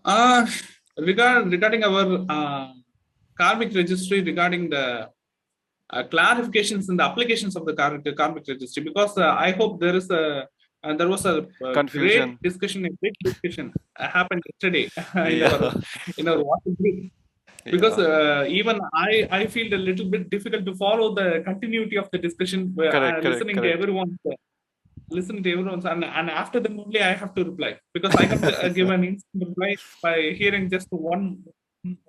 Uh, regarding our karmic registry, regarding the clarifications in the applications of the karmic registry, because I hope there was a great Confusion. discussion, a big discussion happened yesterday in Yeah. our WhatsApp group. Because Yeah. even I feel a little bit difficult to follow the continuity of the discussion, Correct, correct, listening to correct. everyone. And after them only I have to reply, because I can't give an instant reply by hearing just one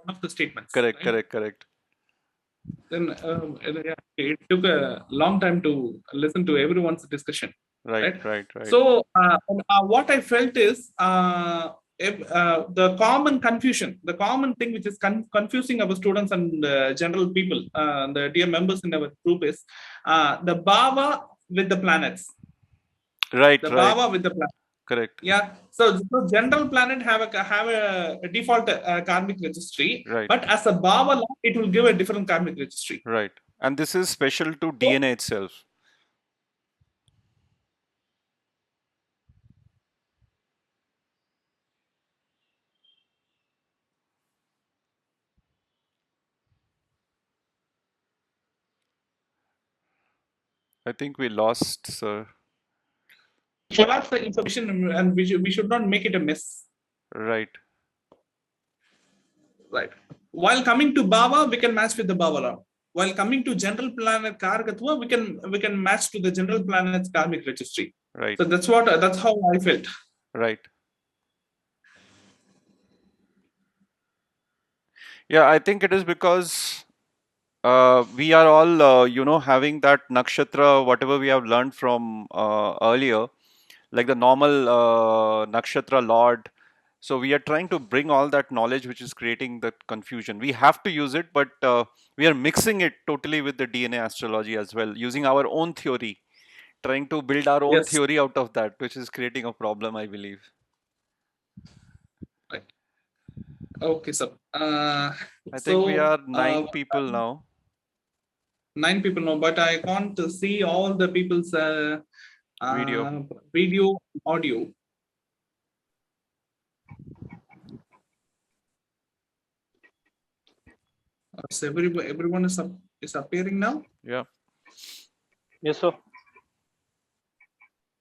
of the statements, Correct, right? correct, correct. Then yeah, it took a long time to listen to everyone's discussion, Right, right? right, right. So what I felt is the common thing which is confusing our students and general people, the dear members in our group, is the bhava with the planets. Right, The right. bhava with the planets. Correct. Yeah. So general planet have a default karmic registry, Right, but as a bhava law, it will give a different karmic registry. right. And this is special to So, DNA itself. I think we lost, sir. collapse the information, and we should not make it a mess. Right. Right. While coming to Baba, we can match with the Baba law. While coming to general planet Kargatwa, we can match to the general planet's karmic registry. Right, So that's how I felt. right. Yeah, I think it is because we are all, having that nakshatra, whatever we have learned from earlier, like the normal nakshatra lord. So we are trying to bring all that knowledge which is creating the confusion. We have to use it, but we are mixing it totally with the DNA astrology as well, using our own theory, trying to build our own Yes. theory out of that, which is creating a problem, I believe. Right. Okay, sir. I think we So are 9 people now. 9 people know, but I can't see all the people's Video. uh, video, audio. So everyone is appearing now. Yeah. Yes, sir.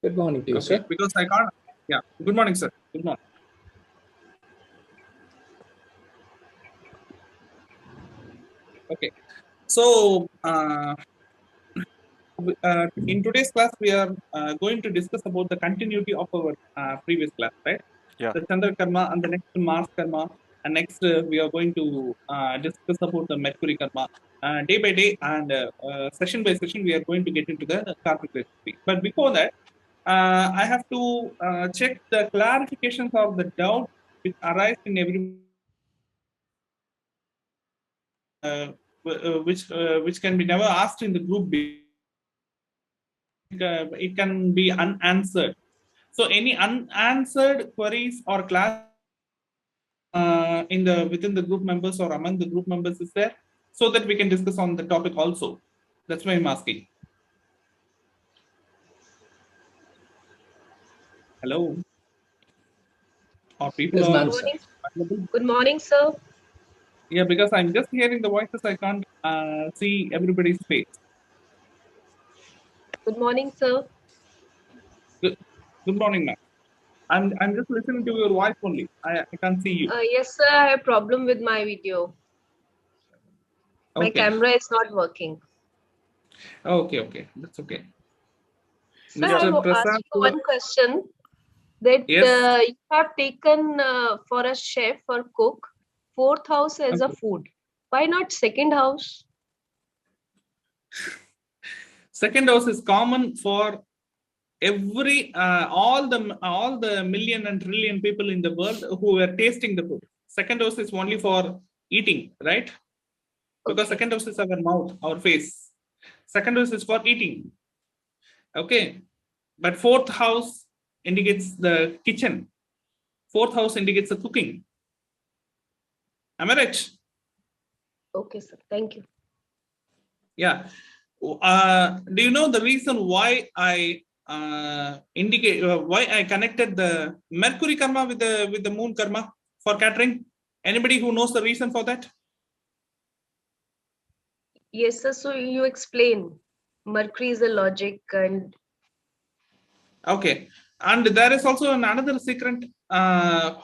Good morning to you, Okay, sir. because I can't. Yeah. Good morning, sir. Good morning. Okay. So in today's class, we are going to discuss about the continuity of our previous class, right? Yeah. The Chandra Karma and the next Mars Karma, and next we are going to discuss about the Mercury Karma. Day by day and session by session, we are going to get into the karmic registry. But before that, I have to check the clarifications of the doubt which arise in every which can be never asked in the group. It can be unanswered. So any unanswered queries or class in the within the group members or among the group members is there, so that we can discuss on the topic also. That's why I'm asking. Hello, or people There's are none, sir. Morning. available? Good morning, sir. Yeah, because I'm just hearing the voices. I can't see everybody's face. Good morning, sir. Good, good morning, ma'am. I'm just listening to your voice only. I can't see you. Yes, sir. I have problem with my video. My Okay. camera is not working. Okay. That's okay. Sir, I Mr. have Prasad. asked you one question. That Yes. you have taken for a chef or cook, fourth house as a Okay. food. Why not second house? Second house is common for every all the million and trillion people in the world who are tasting the food. Second house is only for eating, right? Because Okay. second house is our mouth, our face. Second house is for eating. Okay. But fourth house indicates the kitchen. Fourth house indicates the cooking. Am I right? Okay, sir. Thank you. Yeah. Do you know the reason why I indicate why I connected the Mercury karma with the moon karma? for catering? Anybody who knows the reason for that? Yes, sir. So you explain. Mercury is a logic and Okay. And there is also another secret that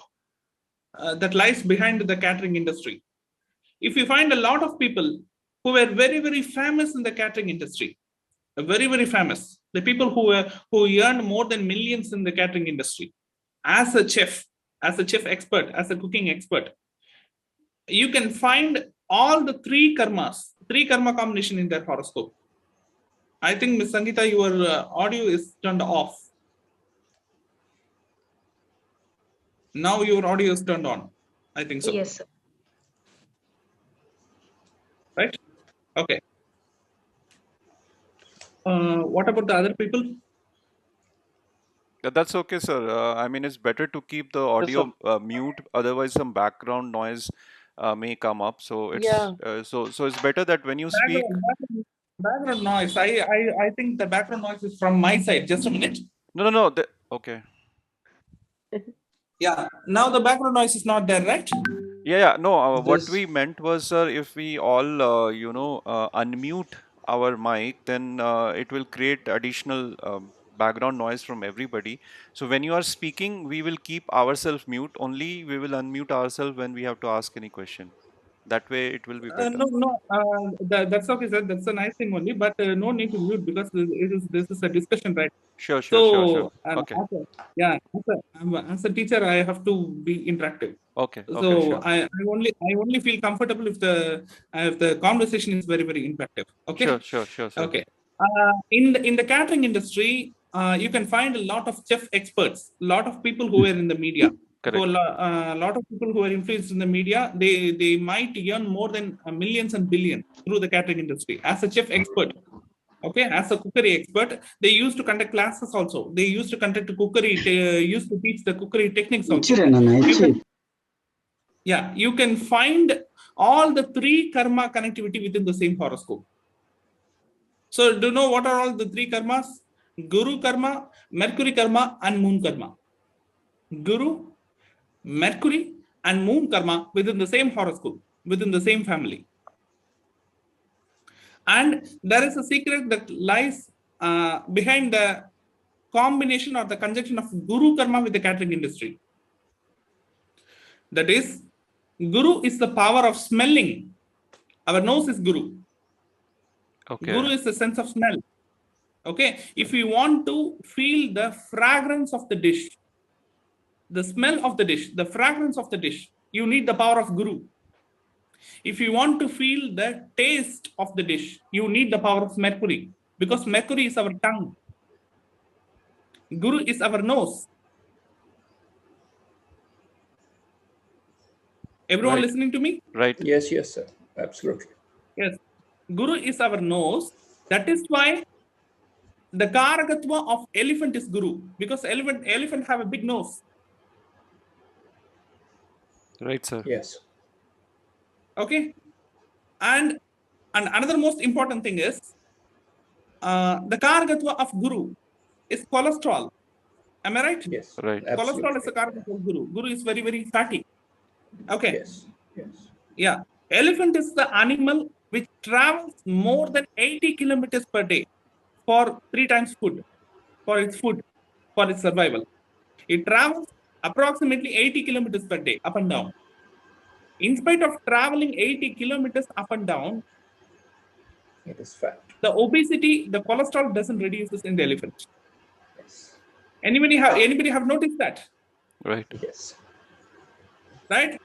lies behind the catering industry. If you find a lot of people who were very, very famous in the catering industry, very, very famous, the people who earn more than millions in the catering industry, as a chef expert, as a cooking expert, you can find all the three karma combination in their horoscope. I think Ms. Sangeeta, your audio is turned off. Now your audio is turned on. I think so. yes, sir. Right? Okay. What about the other people? That's okay, sir. I mean, it's better to keep the audio mute, otherwise some background noise may come up. So it's so it's better that when you speak. Background noise. I think the background noise is from my side. Just a minute. No. Okay. Yeah. Now the background noise is not there, right? Yeah. No, what This we meant was, sir, if we all, unmute our mic, then it will create additional background noise from everybody. So when you are speaking, we will keep ourselves mute. Only we will unmute ourselves when we have to ask any question. That way, it will be better. No. That's okay, sir. That's a nice thing only, but no need to mute because this is a discussion, right? Sure. So, Okay. as a teacher, I have to be interactive. Okay. So Sure. I only feel comfortable if the conversation is very, very interactive. Okay. Sure, sir. Okay. In the catering industry, you can find a lot of chef experts, a lot of people who are in the media. Correct. So a lot of people who are influenced in the media, they might earn more than millions and billions through the catering industry as a chef expert. Okay, as a cookery expert, they used to conduct classes also. They used to conduct cookery, used to teach the cookery techniques also. You can find all the three karma connectivity within the same horoscope. So do you know what are all the three karmas? Guru karma, Mercury karma, and moon karma. Guru, Mercury, and moon karma within the same horoscope, within the same family. And there is a secret that lies behind the combination or the conjunction of Guru karma with the catering industry. That is, Guru is the power of smelling. Our nose is Guru. Okay. Guru is the sense of smell. Okay, if you want to feel the fragrance of the dish, the smell of the dish, the fragrance of the dish, you need the power of Guru. If you want to feel the taste of the dish, you need the power of Mercury, because Mercury is our tongue. Guru is our nose. Everyone Right. listening to me? Right. yes, sir. Absolutely. Yes. Guru is our nose. That is why the Karakatva of elephant is Guru, because elephant have a big nose. Right, sir. Yes. Okay. And another most important thing is the Karakatva of Guru is cholesterol. Am I right? Yes. Right. Cholesterol is the Karakatva of Guru. Guru is very, very fatty. Okay. Yes. Yeah. Elephant is the animal which travels more than 80 kilometers per day for 3 times food, for its survival. It travels approximately 80 kilometers per day, up and down. In spite of traveling 80 kilometers up and down, It is fat. the obesity, the cholesterol doesn't reduce in the elephant. Yes. Anybody have noticed that? Right. Yes. Right?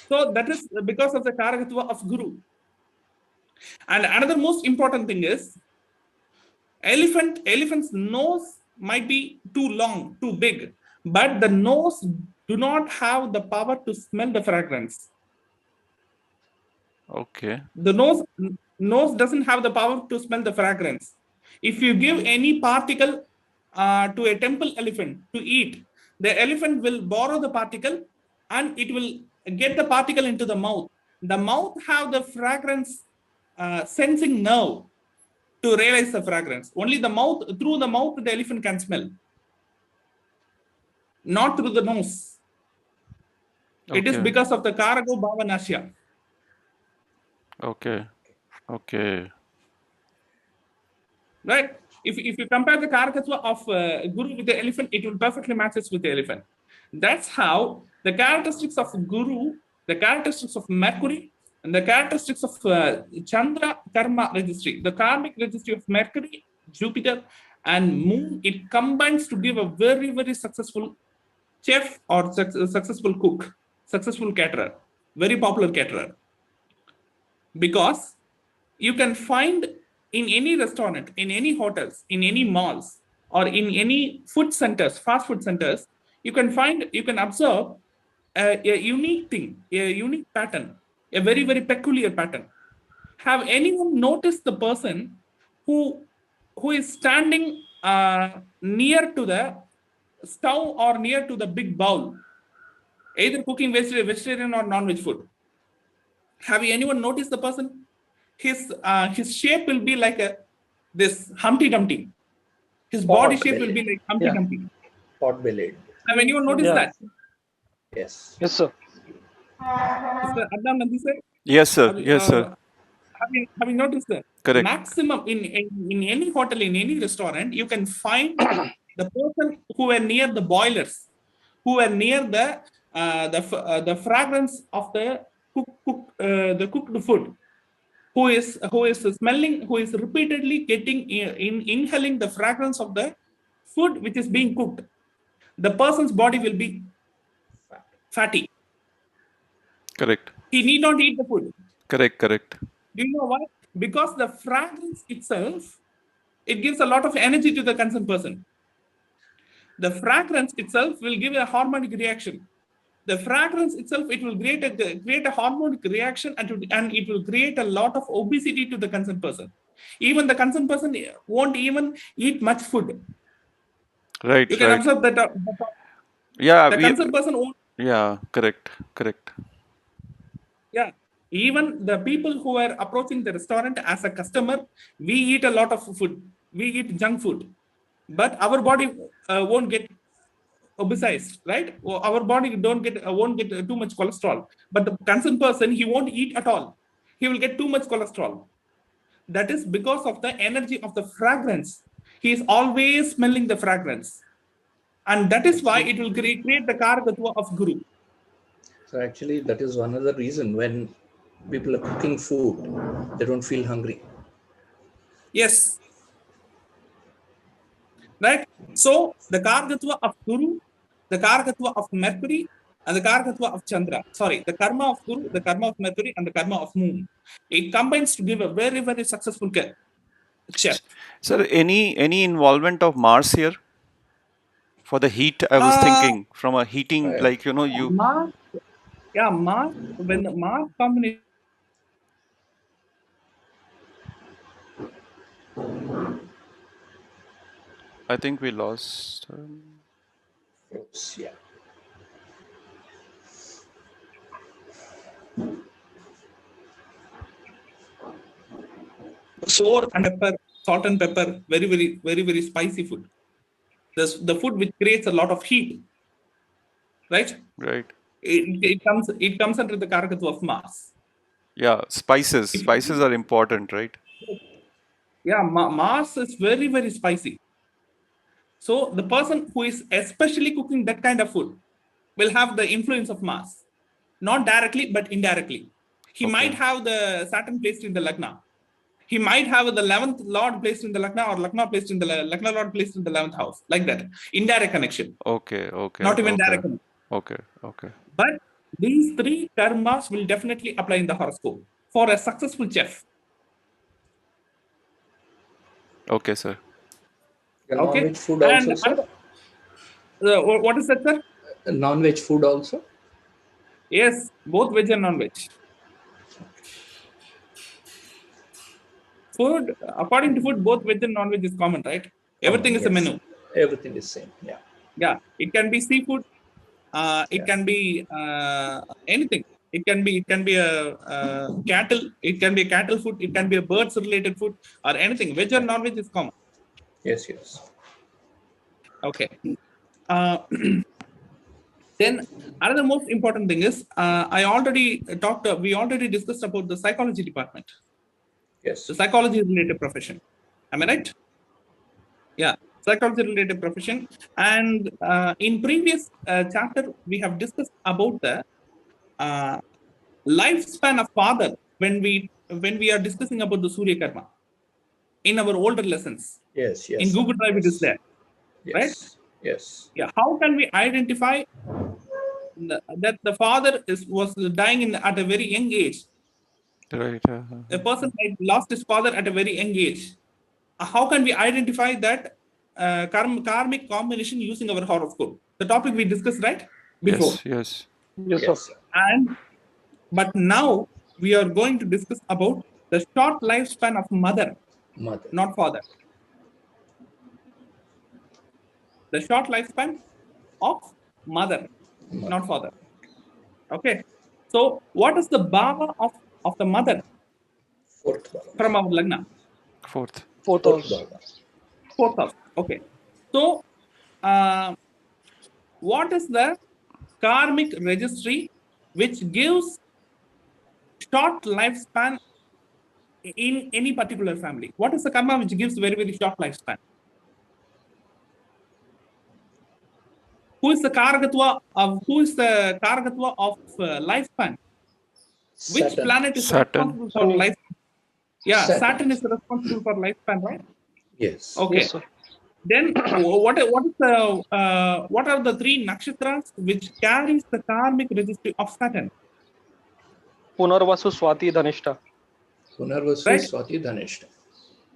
So that is because of the Karakatva of Guru. And another most important thing is, elephant's nose might be too long, too big, but the nose do not have the power to smell the fragrance. Okay. The nose doesn't have the power to smell the fragrance. If you give any particle to a temple elephant to eat, the elephant will borrow the particle and it will get the particle into the mouth. The mouth have the fragrance sensing nerve to realize the fragrance. Only the mouth, through the mouth, the elephant can smell. not through the nose. It is Okay. because of the Karago Bhavanasya. Okay. Okay. Right? If you compare the Karakatva of Guru with the elephant, it will perfectly matches with the elephant. That's how the characteristics of Guru, the characteristics of Mercury, and the characteristics of Chandra Karma registry, the karmic registry of Mercury, Jupiter, and Moon, it combines to give a very, very successful chef or successful cook, successful caterer, very popular caterer. Because you can find in any restaurant, in any hotels, in any malls, or in any food centers, fast food centers, you can observe a unique thing, a unique pattern, a very, very peculiar pattern. Have anyone noticed the person who is standing near to the stove or near to the big bowl, either cooking vegetarian or non-veg food? Have you anyone noticed the person? His shape will be like this Humpty Dumpty. His body shape will be like Humpty Dumpty. Pot-bellied. Have anyone noticed that? Yes. Yes, sir. Mr. Adnan Nandi sir? Yes, sir. Yes, sir. Have you noticed that? Correct. Maximum in any hotel, in any restaurant, you can find the person who are near the boilers, who are near the fragrance of the cooked food, who is smelling, who is repeatedly getting inhaling the fragrance of the food which is being cooked. The person's body will be fatty. Correct. He need not eat the food. Correct. Correct. Do you know why? Because the fragrance itself, it gives a lot of energy to the concerned person. The fragrance itself will give a harmonic reaction. The fragrance itself, it will create a harmonic reaction, and it will create a lot of obesity to the concerned person. Even the concerned person won't even eat much food. Right. You can Right. observe that. Yeah. The concerned person won't. Yeah. Correct. Correct. Yeah. Even the people who are approaching the restaurant as a customer, we eat a lot of food. We eat junk food, but our body won't get obesized, right? Our body won't get too much cholesterol. But the concerned person, he won't eat at all. He will get too much cholesterol. That is because of the energy of the fragrance. He is always smelling the fragrance, and that is why it will create the Karakatva of Guru. So actually, that is one other reason when people are cooking food, they don't feel hungry. Yes. Right? So the Karakatva of Guru, the Karakatva of Mercury, and the Karakatva of Chandra. Sorry, the karma of Guru, the karma of Mercury, and the karma of Moon. It combines to give a very, very successful chef. Sir, any involvement of Mars here for the heat? I was thinking from a heating, like you. Mars, yeah, Mars. When the Mars combination. I think we lost. Yeah. Salt and pepper, very, very, very, very spicy food. The food which creates a lot of heat, right? Right. It comes under the Karakatva of Mars. Yeah, spices. Spices are important, right? Yeah, Mars is very, very spicy. So the person who is especially cooking that kind of food will have the influence of Mars, not directly but indirectly. He might have the Saturn placed in the Lagna. He might have the 11th Lord placed in the Lagna, or Lagna placed in the Lagna Lord placed in the 11th house, like that. Indirect connection. Okay. Not even direct connection. Okay. But these three karmas will definitely apply in the horoscope for a successful chef. Okay, sir. Okay. Non-veg food also, sir? What is that, sir? Non-veg food also? Yes, both veg and non-veg. Food, according to food, both veg and non-veg is common, right? Everything is a menu. Everything is same. Yeah. Yeah, it can be seafood. It can be anything. It can be a cattle. It can be a cattle food. It can be a birds related food or anything. Veg or non-veg is common. Yes. Okay. Then another most important thing is we already discussed about the psychology department, Yes. the psychology related profession. Am I right? Yeah, psychology related profession. And in previous chapter, we have discussed about the uh, lifespan of father when we are discussing about the Surya Karma in our older lessons. Yes. Yes. In sir. Google Drive, it is Yes. there, right? Yes. Yes. Yeah. How can we identify that the father was dying at a very young age? Right. A person might lost his father at a very young age. How can we identify that karmic combination using our horoscope? The topic we discussed right before. Yes. Yes. Yes, sir. Yes. sir. But now we are going to discuss about the short lifespan of mother, Mother. not father. The short lifespan of mother, not father. Okay. So what is the bhava of the mother Fourth bhava. from our lagna? Fourth. Fourth Fourth house. bhava. Fourth house. Okay. So what is the karmic registry which gives short lifespan in any particular family? What is the karma which gives very, very short lifespan? Who is the Karagatwa of lifespan? Which Saturn. planet is Saturn. responsible for lifespan? Yeah, Saturn is Saturn. responsible for lifespan, right? Yes. Okay. Yes, sir. Then what are the three nakshatras which carries the karmic registry of Saturn? Punarvasu, Swati, Dhanishta. Punarvasu, Right. Swati, Dhanishta.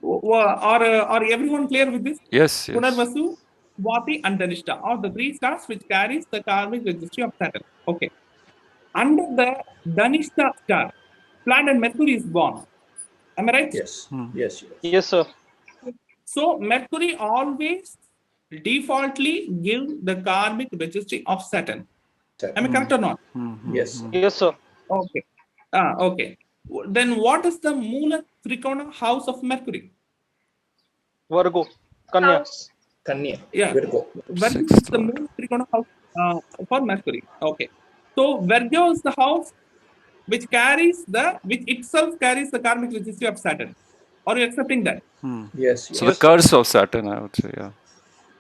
Are everyone clear with this? Yes. Yes. Punarvasu, Swati, and Dhanishta are the three stars which carries the karmic registry of Saturn. Okay. Under the Dhanishta star, planet Mercury is born. Am I right? Yes. Yes. Yes. Yes, sir. So Mercury always defaultly give the karmic registry of Saturn. Am I correct or not? Yes. Yes, sir. Okay. Okay. Then what is the Moola Trikona house of Mercury? Virgo. Kanya. House. Kanya. Yeah. Virgo. Virgo is Sixth the lord. Moola Trikona house for Mercury. Okay. So Virgo is the house which itself carries the karmic registry of Saturn. Are you accepting that? Yes. So Yes. the curse of Saturn, I would say. Yeah.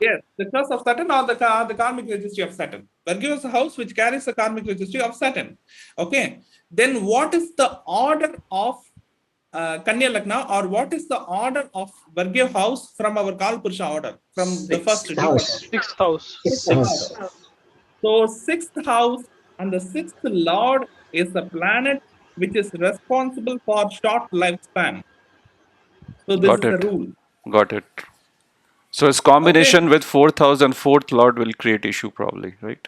Yes, the curse of Saturn or the karmic registry of Saturn. Virgo is the house which carries the karmic registry of Saturn. Okay. Then what is the order of Kanya Lagna, or what is the order of Virgo house from our Kalpurusha order? From the first Sixth default house. order. Sixth house. Sixth house. So sixth house and the sixth lord is the planet which is responsible for short lifespan. So this Got is it. the rule. Got it. So its combination with fourth house and fourth lord will create issue probably, right?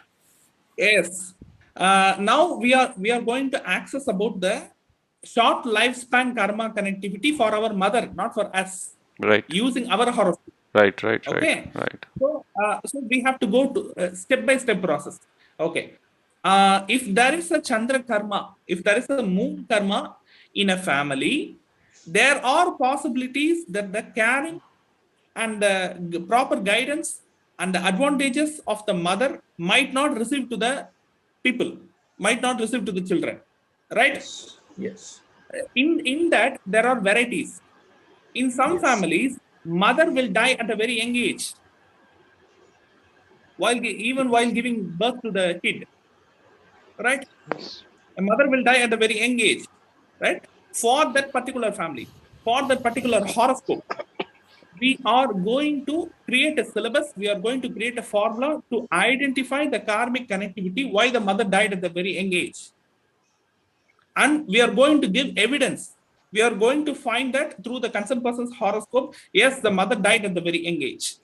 Yes. Now we are going to access about the short lifespan karma connectivity for our mother, not for us, Right. using our horoscope. Right. Right. Okay. Right. So we have to go to step by step process. Okay. If there is a Chandra karma, if there is a moon karma in a family, there are possibilities that the caring and the proper guidance and the advantages of the mother might not receive to the people, might not receive to the children, right? Yes. Yes. In that there are varieties. In some Yes. families, mother will die at a very young age, even while giving birth to the kid, right? A mother will die at a very young age, right? For that particular family, for that particular horoscope, we are going to create a syllabus. We are going to create a formula to identify the karmic connectivity, why the mother died at the very young age. And we are going to give evidence. We are going to find that through the concerned person's horoscope, yes, the mother died at the very young age.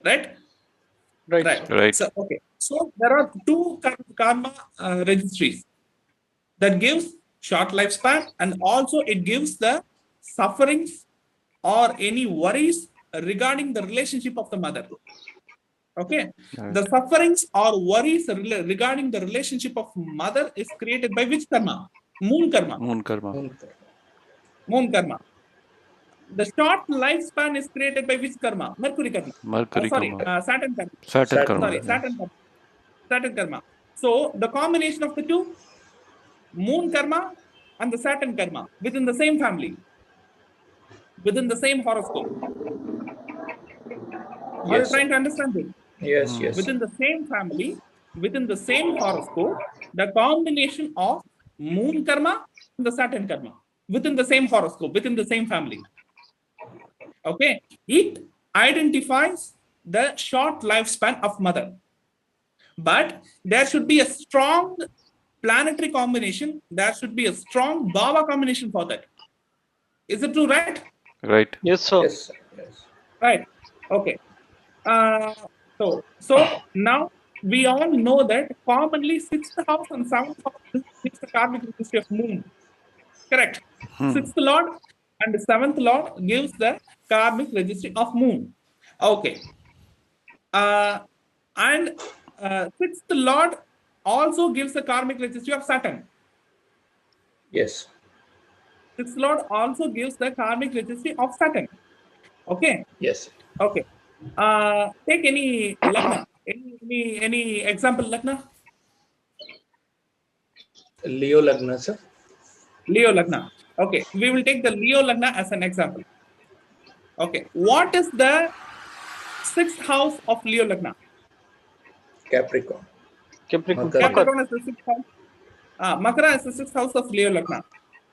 Right? Right. Right. So, okay. So there are two karma registries that gives short lifespan, and also it gives the sufferings or any worries regarding the relationship of the mother. Okay. Right. The sufferings or worries regarding the relationship of mother is created by which karma? Moon karma. Moon karma. Moon karma. The short lifespan is created by which karma? Mercury karma. Mercury Sorry, karma. Saturn karma. Saturn Saturn karma. Sorry, karma. Saturn karma. Saturn karma. So the combination of the two, moon karma and the Saturn karma within the same family, within the same horoscope. Are you Yes. trying to understand this? Yes. Yes. Within the same family, within the same horoscope, the combination of moon karma and the Saturn karma within the same horoscope, within the same family. Okay, it identifies the short lifespan of mother, but there should be a strong planetary combination. There should be a strong Baba combination for that. Is it true, right? Right. Yes, sir. Yes. Yes. Right. Okay. So now we all know that commonly sixth house and seventh house gives the karmic registry of moon. Correct. Sixth lord and the seventh lord gives the karmic registry of moon. Okay. And sixth lord also gives the karmic registry of Saturn. Yes. Sixth lord also gives the karmic registry of Saturn. Okay. Yes. Okay. Take any lagna. Any example lagna? Leo Lagna, sir. Leo lagna. Okay. We will take the Leo lagna as an example. Okay. What is the sixth house of Leo lagna? Capricorn. Capricorn. Makar. Capricorn is the sixth house. Makara is the sixth house of Leo lagna.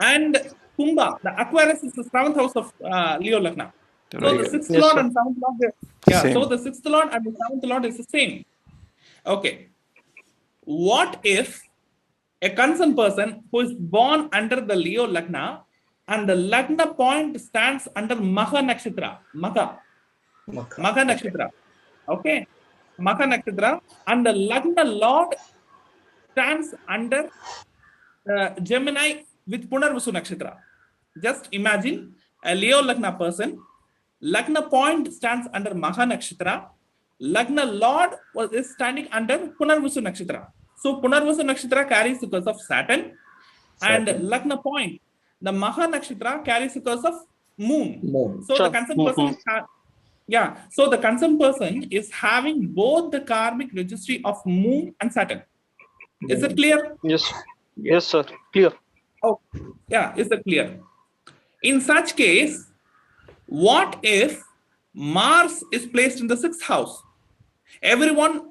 And Kumbha, the Aquarius is the seventh house of Leo lagna. So the Right. sixth Yes, lord sir. and seventh lord, yeah. Same. So the sixth lord and the seventh lord is the same. Okay. What if a concerned person who is born under the Leo lagna and the lagna point stands under Magha nakshatra, Magha nakshatra, okay, Magha nakshatra, and the lagna lord stands under Gemini with Punarvasu nakshatra. Just imagine a Leo lagna person, lagna point stands under Magha nakshatra, lagna lord is standing under Punarvasu nakshatra. So Punarvasu nakshatra carries the curse of Saturn, and lagna point, the Magha nakshatra carries the curse of moon. Moon. So the Sure. concerned person is so the concerned person is having both the karmic registry of moon and Saturn. Is it clear? Yes. Yes, sir. Clear. Oh, yeah, is that clear? In such case, what if Mars is placed in the sixth house? Everyone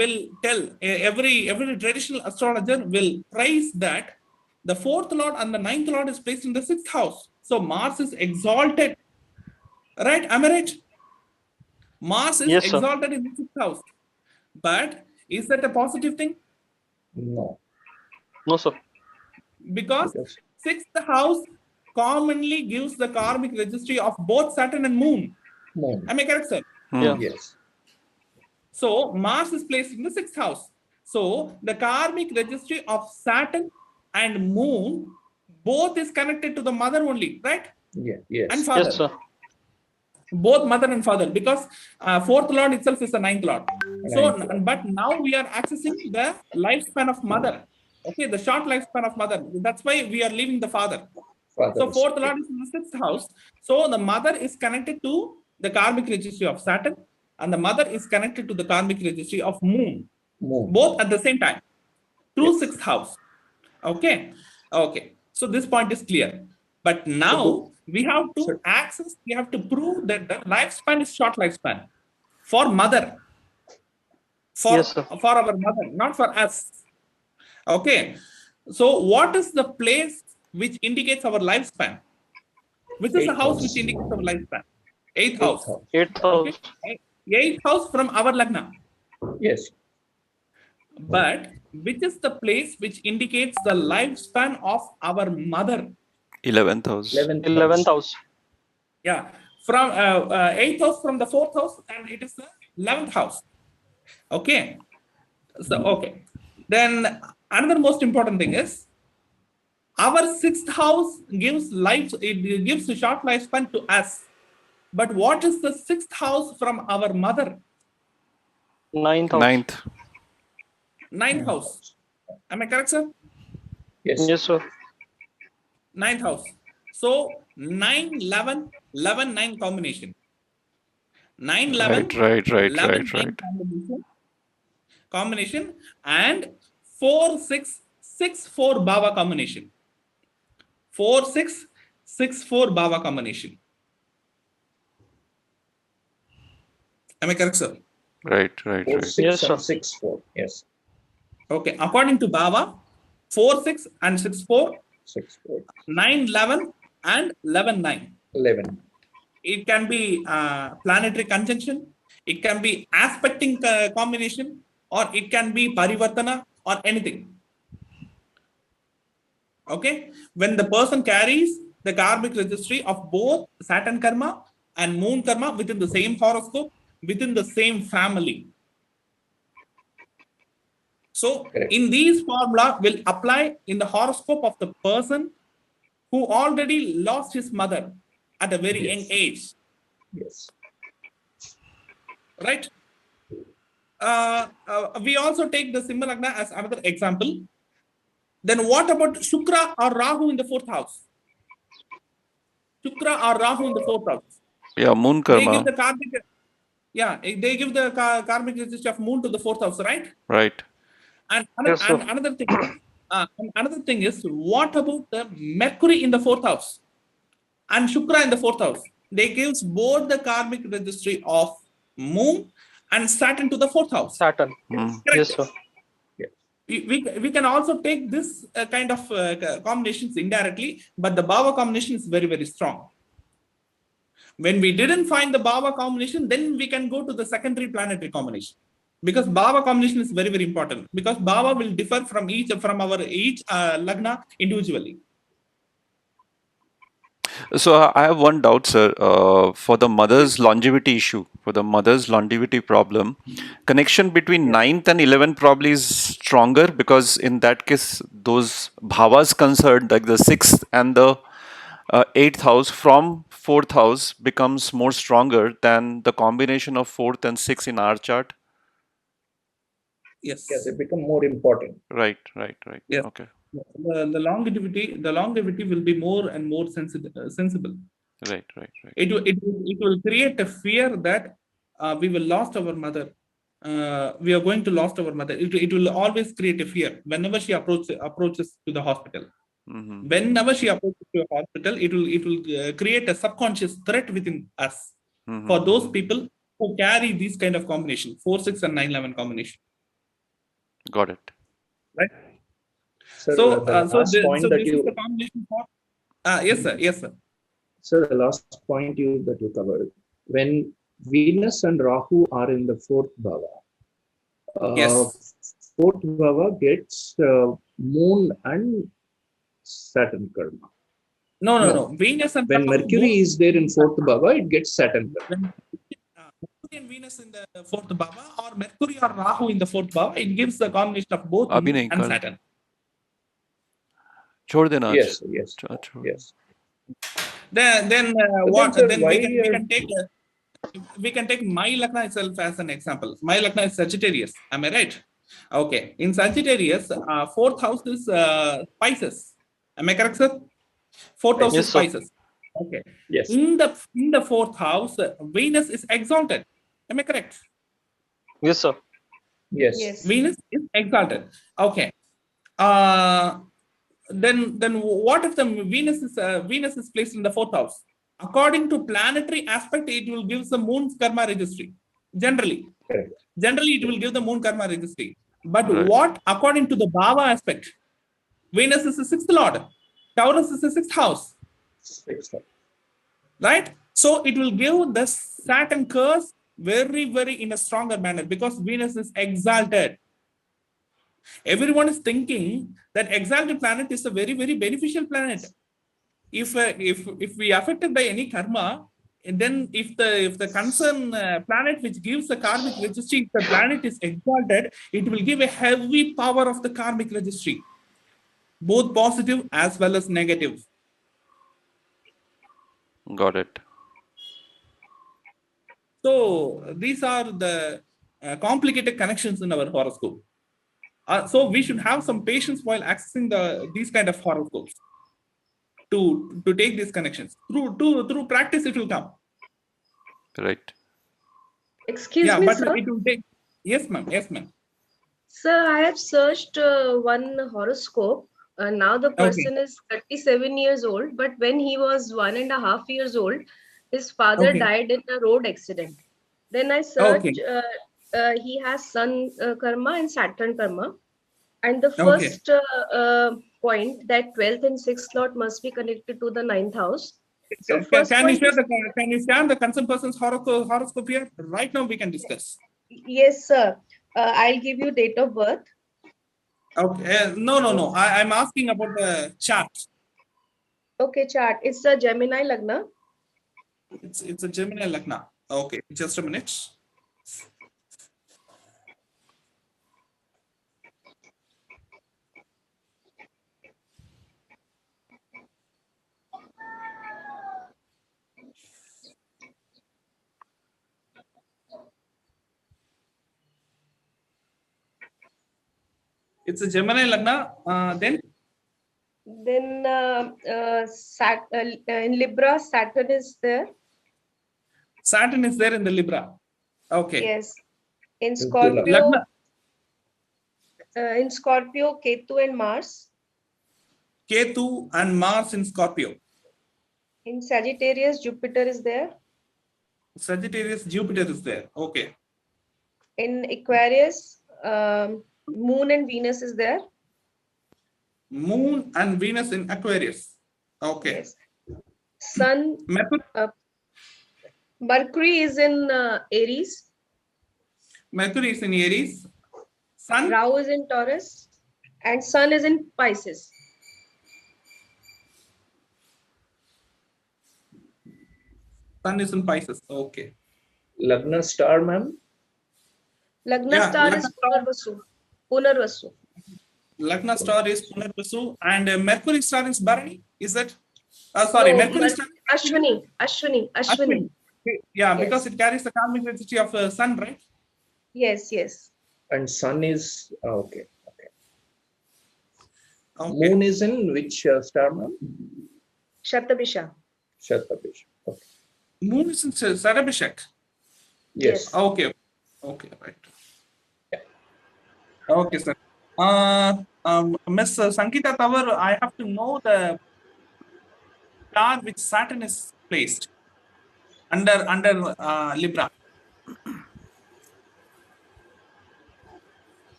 will tell, every traditional astrologer will praise that the fourth lord and the ninth lord is placed in the sixth house. So Mars is exalted. Right? Am I right? Mars is Yes, sir. exalted in the sixth house. But is that a positive thing? No. No, sir. Because Because sixth house commonly gives the karmic registry of both Saturn and moon. moon. Am I correct, sir? Yeah. Yes. So Mars is placed in the sixth house. So the karmic registry of Saturn and moon both is connected to the mother only, right? Yeah. Yes. And father. Yes, sir. Both mother and father, because fourth lord itself is the ninth lord. So, Ninth lord. but now we are accessing the lifespan of mother. Okay, the short lifespan of mother. That's why we are leaving the father. Father So is- fourth lord is in the sixth house. So the mother is connected to the karmic registry of Saturn, and the mother is connected to the karmic registry of moon, moon. both at the same time, through Yes. sixth house. Okay. Okay. So this point is clear. But now we have to Sir. access, we have to prove that the lifespan is short lifespan for mother. For, Yes, sir. for our mother, not for us. Okay. So what is the place which indicates our lifespan? Which is the Eighth house house. which indicates our lifespan? Eighth Eighth house. house. 8th house. Okay. Eighth house from our lagna. Yes. But which is the place which indicates the lifespan of our mother? 11th house. 11th house. Yeah, from eighth house from the fourth house, and it is the 11th house. Okay. So okay. Then another most important thing is our sixth house gives life. It gives a short lifespan to us. But what is the sixth house from our mother? 9th house. 9th. Ninth house. Am I correct, sir? Yes. Yes, sir. Ninth house. So 9, 11, 11, 9 combination. 9, 11, Right. 11, 9 combination combination and 4-6-6-4 Bhava combination. 4-6-6-4 Bhava combination. Am I correct, sir? Right. 4, 6, Yes, sir. and 6, 4. Yes, Okay. According to Bhava, 4-6 and 6-4, 6, 4, 9-11 and 11-9. 11. It can be planetary conjunction, it can be aspecting combination, or it can be parivartana or anything. Okay, when the person carries the karmic registry of both Saturn karma and moon karma within the same horoscope, within the same family. So Correct. in these formula will apply in the horoscope of the person who already lost his mother at a very Yes. young age. Yes. Right? We also take the Simha Lagna as another example. Then what about Shukra or Rahu in the 4th house? Shukra or Rahu in the 4th house. Yeah, moon They give karma. the karmic, they give the karmic registry of moon to the 4th house, right? Right. And Yes, sir. another thing is, what about the Mercury in the 4th house and Shukra in the 4th house? They gives both the karmic registry of moon and Saturn to the 4th house. Saturn. Mm. Correct? Yes, sir. We can also take this kind of combinations indirectly, but the Bhava combination is very, very strong. When we didn't find the Bhava combination, then we can go to the secondary planetary combination. Because Bhava combination is very, very important. Because Bhava will differ from each Lagna individually. So I have one doubt, sir. For the mother's longevity issue, for the mother's longevity problem, connection between 9th and 11th probably is stronger, because in that case, those bhavas concerned, like the 6th and the 8th house from 4th house, becomes more stronger than the combination of 4th and 6th in our chart. Yes. Yeah, they become more important. Right. Yeah. Okay. The longevity will be more and more sensible. Right. It will create a fear that we will lost our mother. We are going to lost our mother. It will always create a fear whenever she approaches to the hospital. Mm-hmm. Whenever she approaches to a hospital, it will create a subconscious threat within us Mm-hmm. for those people who carry these kind of combination, 4-6 and 9-11 combination. Got it. Right. Sir, So the last point that this is the combination for. Yes, sir. So the last point that you covered, when Venus and Rahu are in the 4th bhava, Yes. 4th bhava gets Moon and Saturn karma. No. Venus and When Rahu Mercury both- is there in 4th bhava, it gets Saturn karma. when Mercury and Venus in the 4th bhava, or Mercury or Rahu in the 4th bhava, it gives the combination of both अभी Moon नहीं and कर Saturn. छोड़ देना आज. Yes, yes, छोड़. yes. Then But what? sir, Then why, we can take my Lagna itself as an example. My Lagna is Sagittarius. Am I right? Okay. In Sagittarius, 4th house is spices. Am I correct, sir? 4th house Yes, is sir. spices. Okay. Yes. In the 4th house, Venus is exalted. Am I correct? Yes, sir. Yes. Venus is exalted. Okay. Then what if the Venus is placed in the 4th house? According to planetary aspect, it will give the moon's karma registry. Generally, it will give the moon karma registry. But Right. what according to the Bhava aspect? Venus is the 6th lord. Taurus is the 6th house. Right? So it will give the Saturn curse very, very in a stronger manner, because Venus is exalted. Everyone is thinking that exalted planet is a very, very beneficial planet. If we are affected by any karma, and then if the concerned planet which gives the karmic registry, if the planet is exalted, it will give a heavy power of the karmic registry, both positive as well as negative. Got it. So these are the complicated connections in our horoscope. So we should have some patience while accessing these kind of horoscopes to take these connections. Through practice, it will come. Right. Excuse me, but sir. it will take. Yes, ma'am. Sir, I have searched one horoscope. Now the person is 37 years old, but when he was 1.5 years old, his father Okay. died in a road accident. Then I Okay. searched, he has Sun karma and Saturn karma. And the Okay. first point that 12th and 6th lot must be connected to the 9th house. So first Can you point is, share the concerned person's horoscope here? Right now we can discuss. yes, sir. I'll give you date of birth. Okay. No. I'm asking about the chart. Okay, chart. It's a Gemini Lagna. It's a Gemini Lagna. Okay, just a minute. It's a Gemini Lagna. Then Then in Libra, Saturn is there. Saturn is there in the Libra. Okay. Yes. In the Scorpio, Lagna, Ketu and Mars. Ketu and Mars in Scorpio. In Sagittarius, Jupiter is there. Sagittarius, Jupiter is there. Okay. In Aquarius, Moon and Venus is there. Moon and Venus in Aquarius. Okay. Yes. Sun, Mercury is in Aries. Mercury is in Aries. Sun. Rahu is in Taurus. And Sun is in Pisces. Sun is in Pisces. Okay. Lagna star, ma'am. Lagna Yeah, star Lagna is Punarvasu. Lagna star is Punarvasu and Mercury star is Bharani. Is that? Sorry, No, Mercury star. Ashwini. Yeah, Yes. because it carries the karmic density of Sun, right? Yes. And sun is okay. Okay. Moon is in which star, ma'am? Shatabisha. Shatabish. Okay. Moon is in Sarabhishek. Yes. Okay, right. Yeah. Okay, sir. Miss Sankita Tawar, I have to know the star which Saturn is placed under Libra.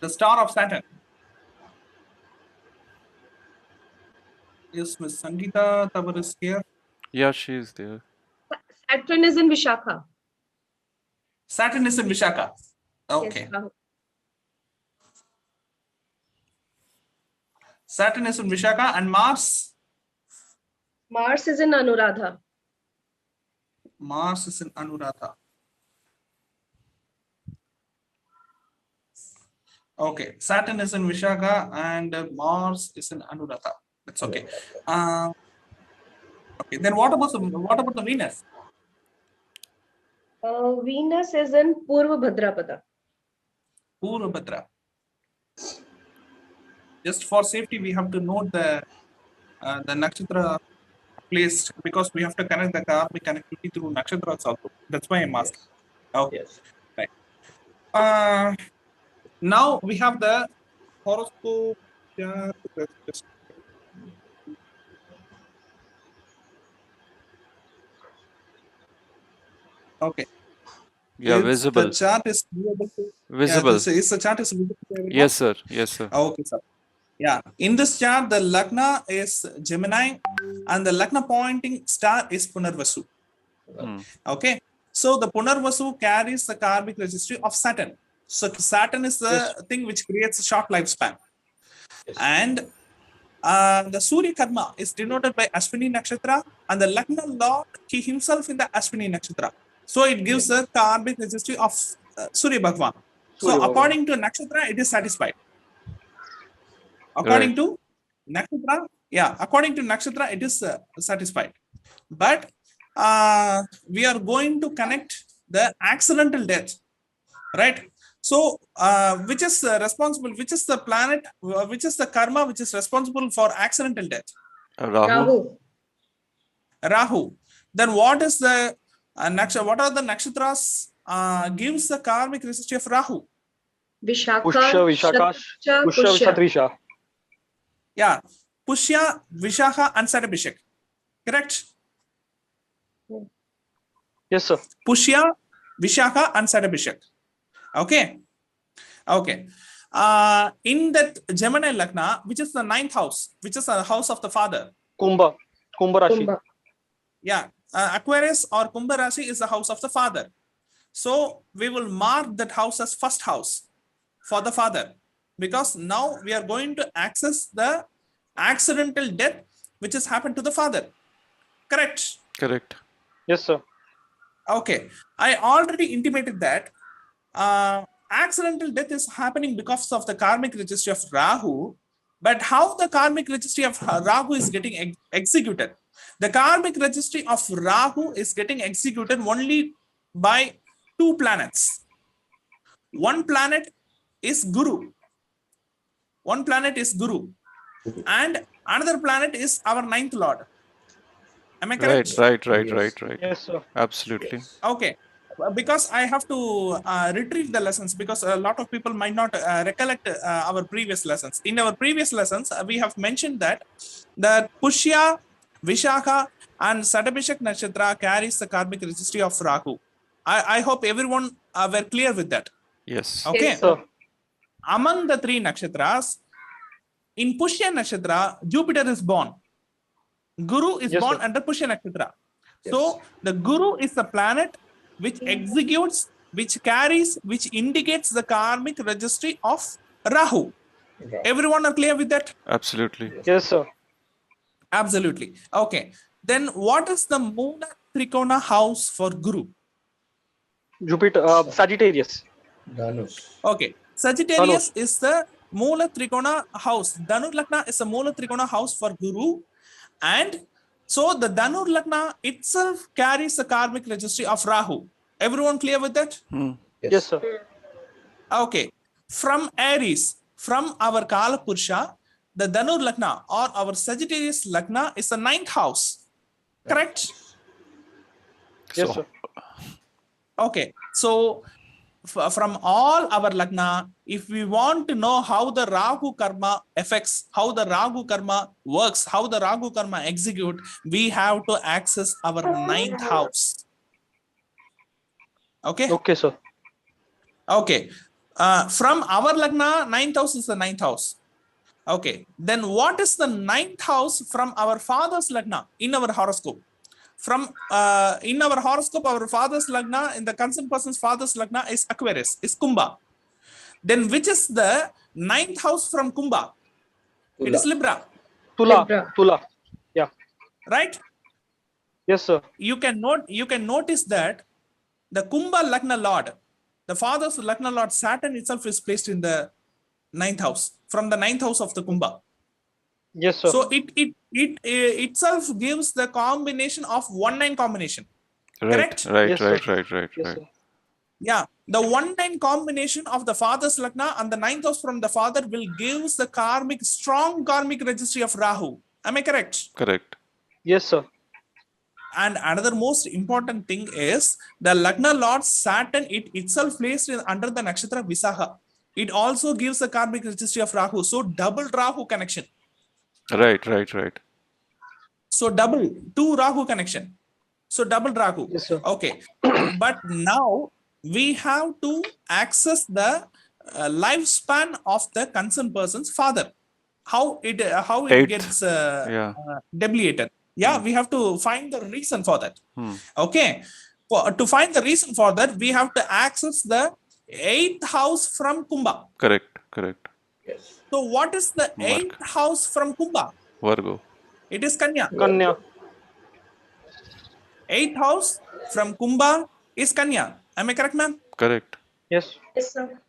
The star of Saturn. Yes, Miss Sankita Tawar is here. Yeah, she is there. Saturn is in Vishakha. Saturn is in Vishaka. Okay. Yes, Rahu. Saturn is in Vishaka and Mars. Mars is in Anuradha. Mars is in Anuradha. Okay, Saturn is in Vishaka and Mars is in Anuradha. That's okay. Okay, then what about the Venus? Venus is in Purva Bhadrapada. Purvabhadra. Just for safety, we have to note the nakshatra placed because we have to connect the karmic connectivity through nakshatras also. That's why I'm asking. Okay. Yes. Now we have the horoscope. Yeah, okay. Yeah, visible. The chart is visible. Visible. Yeah, the chart is visible. Yes, sir. Yes, sir. Okay, sir. Yeah. In this chart, the Lagna is Gemini and the Lagna pointing star is Punarvasu. Okay. So the Punarvasu carries the karmic registry of Saturn. So Saturn is the thing which creates a short lifespan. Yes. And the Surya Karma is denoted by Ashwini Nakshatra and the Lagna Lord, he himself in the Ashwini Nakshatra. So it gives a karmic registry of Surya Bhagwan. So according to Nakshatra, it is satisfied. According to Nakshatra, it is satisfied. But we are going to connect the accidental death, right? So which is responsible? Which is the planet? Which is the karma which is responsible for accidental death? Rahu. Rahu. Then what is the what are the nakshatras gives the karmic registry of Rahu? Vishakha, Pushya, Vishaka, Shatasha, Pushya, Pushya. Vishatrisha. Yeah, Pushya, Vishakha, and Satabhishek. Correct? Yes, sir. Pushya, Vishakha, and Satabhishek. Okay. Okay. In that Gemini Lagna, which is the ninth house, which is the house of the father. Kumbha, Kumbha Rashi. Kumbha. Yeah. Aquarius or Kumbha Rashi is the house of the father. So we will mark that house as first house for the father, because now we are going to access the accidental death which has happened to the father. Correct? Correct. Yes, sir. Okay. I already intimated that accidental death is happening because of the karmic registry of Rahu. But how the karmic registry of Rahu is getting executed? The karmic registry of Rahu is getting executed only by two planets. One planet is Guru. One planet is Guru. And another planet is our ninth lord. Am I correct? Right. Yes, sir. Absolutely. Okay. Because I have to retrieve the lessons, because a lot of people might not recollect our previous lessons. In our previous lessons, we have mentioned that Pushya, Vishakha, and Satabhishek Nakshatra carries the karmic registry of Rahu. I hope everyone were clear with that. Yes. Okay. Yes, Sir. Among the three nakshatras, in Pushya Nakshatra, Jupiter is born. Guru is Yes, born sir. under Pushya Nakshatra. So the Guru is the planet which executes, which carries, which indicates the karmic registry of Rahu. Everyone are clear with that? Absolutely. Yes, sir. Absolutely. Okay. Then what is the Mula Trikona house for Guru? Jupiter, Sagittarius. Dhanush. Okay. Sagittarius is the Mula Trikona house. Dhanur Lagna is a Mula Trikona house for Guru. And so the Dhanur Lagna itself carries the karmic registry of Rahu. Everyone clear with that? Yes, sir. Okay. From Aries, from our Kala Purusha, the Dhanur Lagna or our Sagittarius Lagna is the ninth house. Correct? Yes, So- sir. Okay. So from all our Lagna, if we want to know how the Rahu Karma affects, how the Rahu Karma works, how the Rahu Karma execute, we have to access our ninth house. Okay? Okay, sir. Okay. From our Lagna, ninth house is the ninth house. Okay. Then what is the ninth house from our father's Lagna in our horoscope? From in our horoscope, our father's Lagna, in the concerned person's father's Lagna is Aquarius, is Kumbha. Then which is the ninth house from Kumbha? It is Libra, Tula. Libra. Tula. Yeah. right? Yes, sir. You can notice that the Kumbha Lagna Lord, the father's Lagna Lord Saturn itself is placed in the ninth house, from the ninth house of the Kumbha. Yes, sir. So it itself gives the combination of 1-9 combination. Correct? Right. Yes, sir. Right. Yes, sir. Yeah, the 1-9 combination of the father's Lagna and the ninth house from the father will give the strong karmic registry of Rahu. Am I correct? Correct. Yes, sir. And another most important thing is the Lagna Lord Saturn, it itself placed under the nakshatra Visaha. It also gives the karmic registry of Rahu. So double Rahu connection. Right. So double, 2 Rahu connection. So double Rahu. Yes, sir. Okay. But now we have to access the lifespan of the concerned person's father. How it Eighth. gets Yeah. debiliated. Yeah, we have to find the reason for that. Hmm. Okay. To find the reason for that, we have to access the 8th house from Kumbha. Correct. Yes. So what is the Mark. 8th house from Kumbha? Virgo. It is Kanya. Kanya. 8th house from Kumbha is Kanya. Am I correct, ma'am? Correct. Yes. Yes, sir.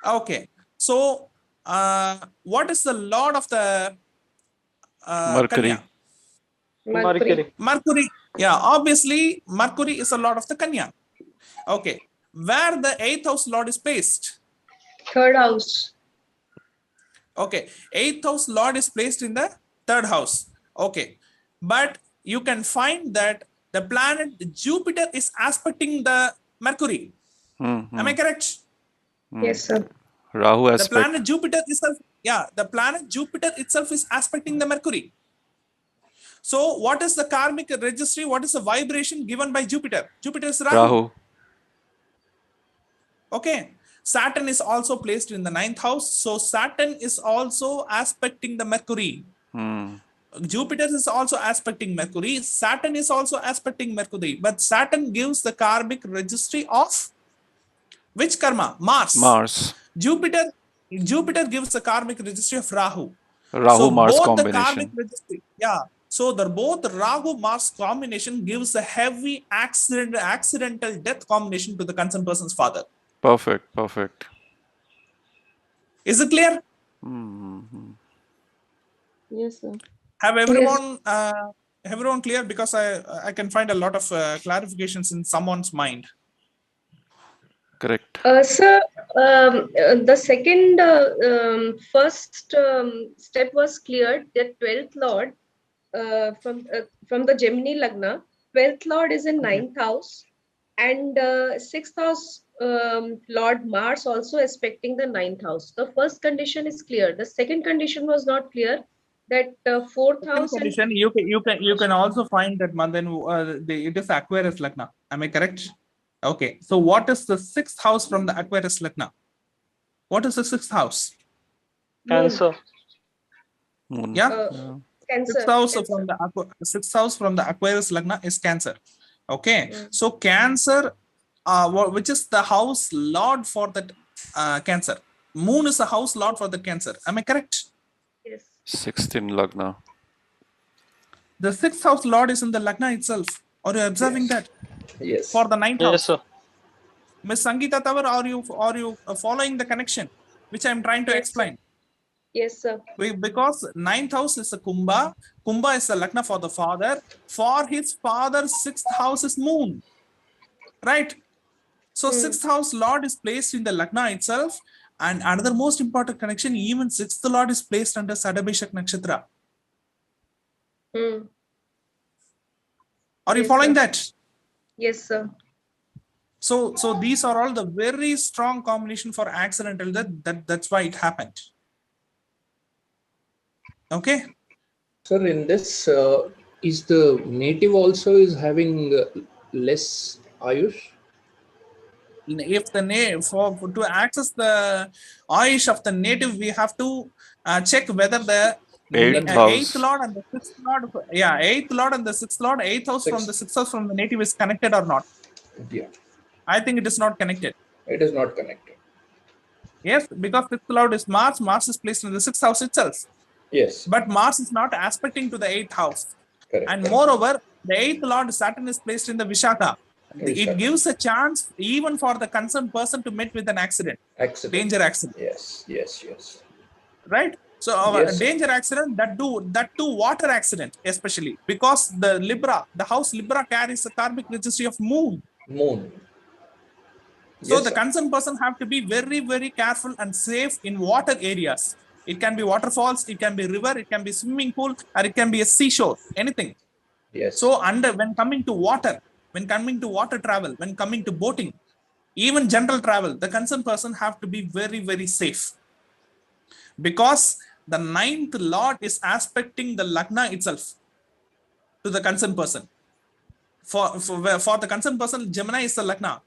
Okay. So what is the lord of the Mercury. Kanya? Mercury. Mercury. Yeah, obviously Mercury is the lord of the Kanya. Okay. Where the 8th house lord is placed? Third house. Okay. 8th house lord is placed in the 3rd house. Okay. But you can find that the planet Jupiter is aspecting the Mercury. Hmm. Am I correct? Yes, sir. Rahu The aspect. planet Jupiter itself, the planet Jupiter itself is aspecting the Mercury. So what is the karmic registry? What is the vibration given by Jupiter? Jupiter is Rahu. Rahu. Okay. Saturn is also placed in the 9th house. So Saturn is also aspecting the Mercury. Jupiter is also aspecting Mercury. Saturn is also aspecting Mercury. But Saturn gives the karmic registry of which karma? Mars. Jupiter gives the karmic registry of Rahu. So Mars both combination. the karmic registry, so the both Rahu Mars combination gives a heavy accidental death combination to the concerned person's father. Perfect. Is it clear? Yes, sir. Have everyone clear? Because I can find a lot of clarifications in someone's mind. Correct. Sir, the second first step was cleared. That 12th Lord from the Gemini Lagna, 12th Lord is in 9th house, and 6th house Lord Mars also aspecting the 9th house. The first condition is clear. The second condition was not clear. That 4th house condition, you can also find that Mandan it is Aquarius Lagna. Am I correct? Okay. So what is the 6th house from the Aquarius Lagna? What is the 6th house? Cancer. Moon. Cancer. 6th house from the Aquarius Lagna is Cancer. Okay. So Cancer, which is the house lord for that Cancer. Moon is the house lord for the Cancer. Am I correct? Yes. 6th in Lagna. The 6th house lord is in the Lagna itself. Are you observing that? Yes. For the 9th Yes, house. sir. Ms. Sangeeta Tawar, are you following the connection which I am trying to explain? Yes, sir. Because 9th house is a Kumbha. Kumbha is the Lagna for the father. For his father's 6th house is Moon. Right? So 6th house Lord is placed in the Lagna itself. And another most important connection, even 6th Lord is placed under Sadabhishak Nakshatra. Are you following that? Yes, sir. So these are all the very strong combination for accidental death. That's why it happened. Okay. Sir, in this, is the native also is having less Ayush? If the to access the Ayush of the native, we have to check whether the 8th Lord and the 6th Lord, 8th Lord and the 6th Lord, 8th house from the 6th house from the native is connected or not. Yeah. I think it is not connected. It is not connected. Yes, because 6th Lord is Mars. Mars is placed in the 6th house itself. Yes. But Mars is not aspecting to the 8th house. Correct. And moreover, the 8th Lord Saturn is placed in the Vishaka. It gives a chance even for the concerned person to meet with an accident. Danger accident. Yes. Right? So danger accident, that too water accident, especially because the house Libra carries a karmic registry of Moon. So the concerned person have to be very, very careful and safe in water areas. It can be waterfalls, it can be river, it can be swimming pool, or it can be a seashore, anything. Yes. So when coming to water travel, when coming to boating, even general travel, the concerned person have to be very, very safe. Because the 9th Lord is aspecting the Lagna itself to the concerned person. For the concerned person, Gemini is the Lagna.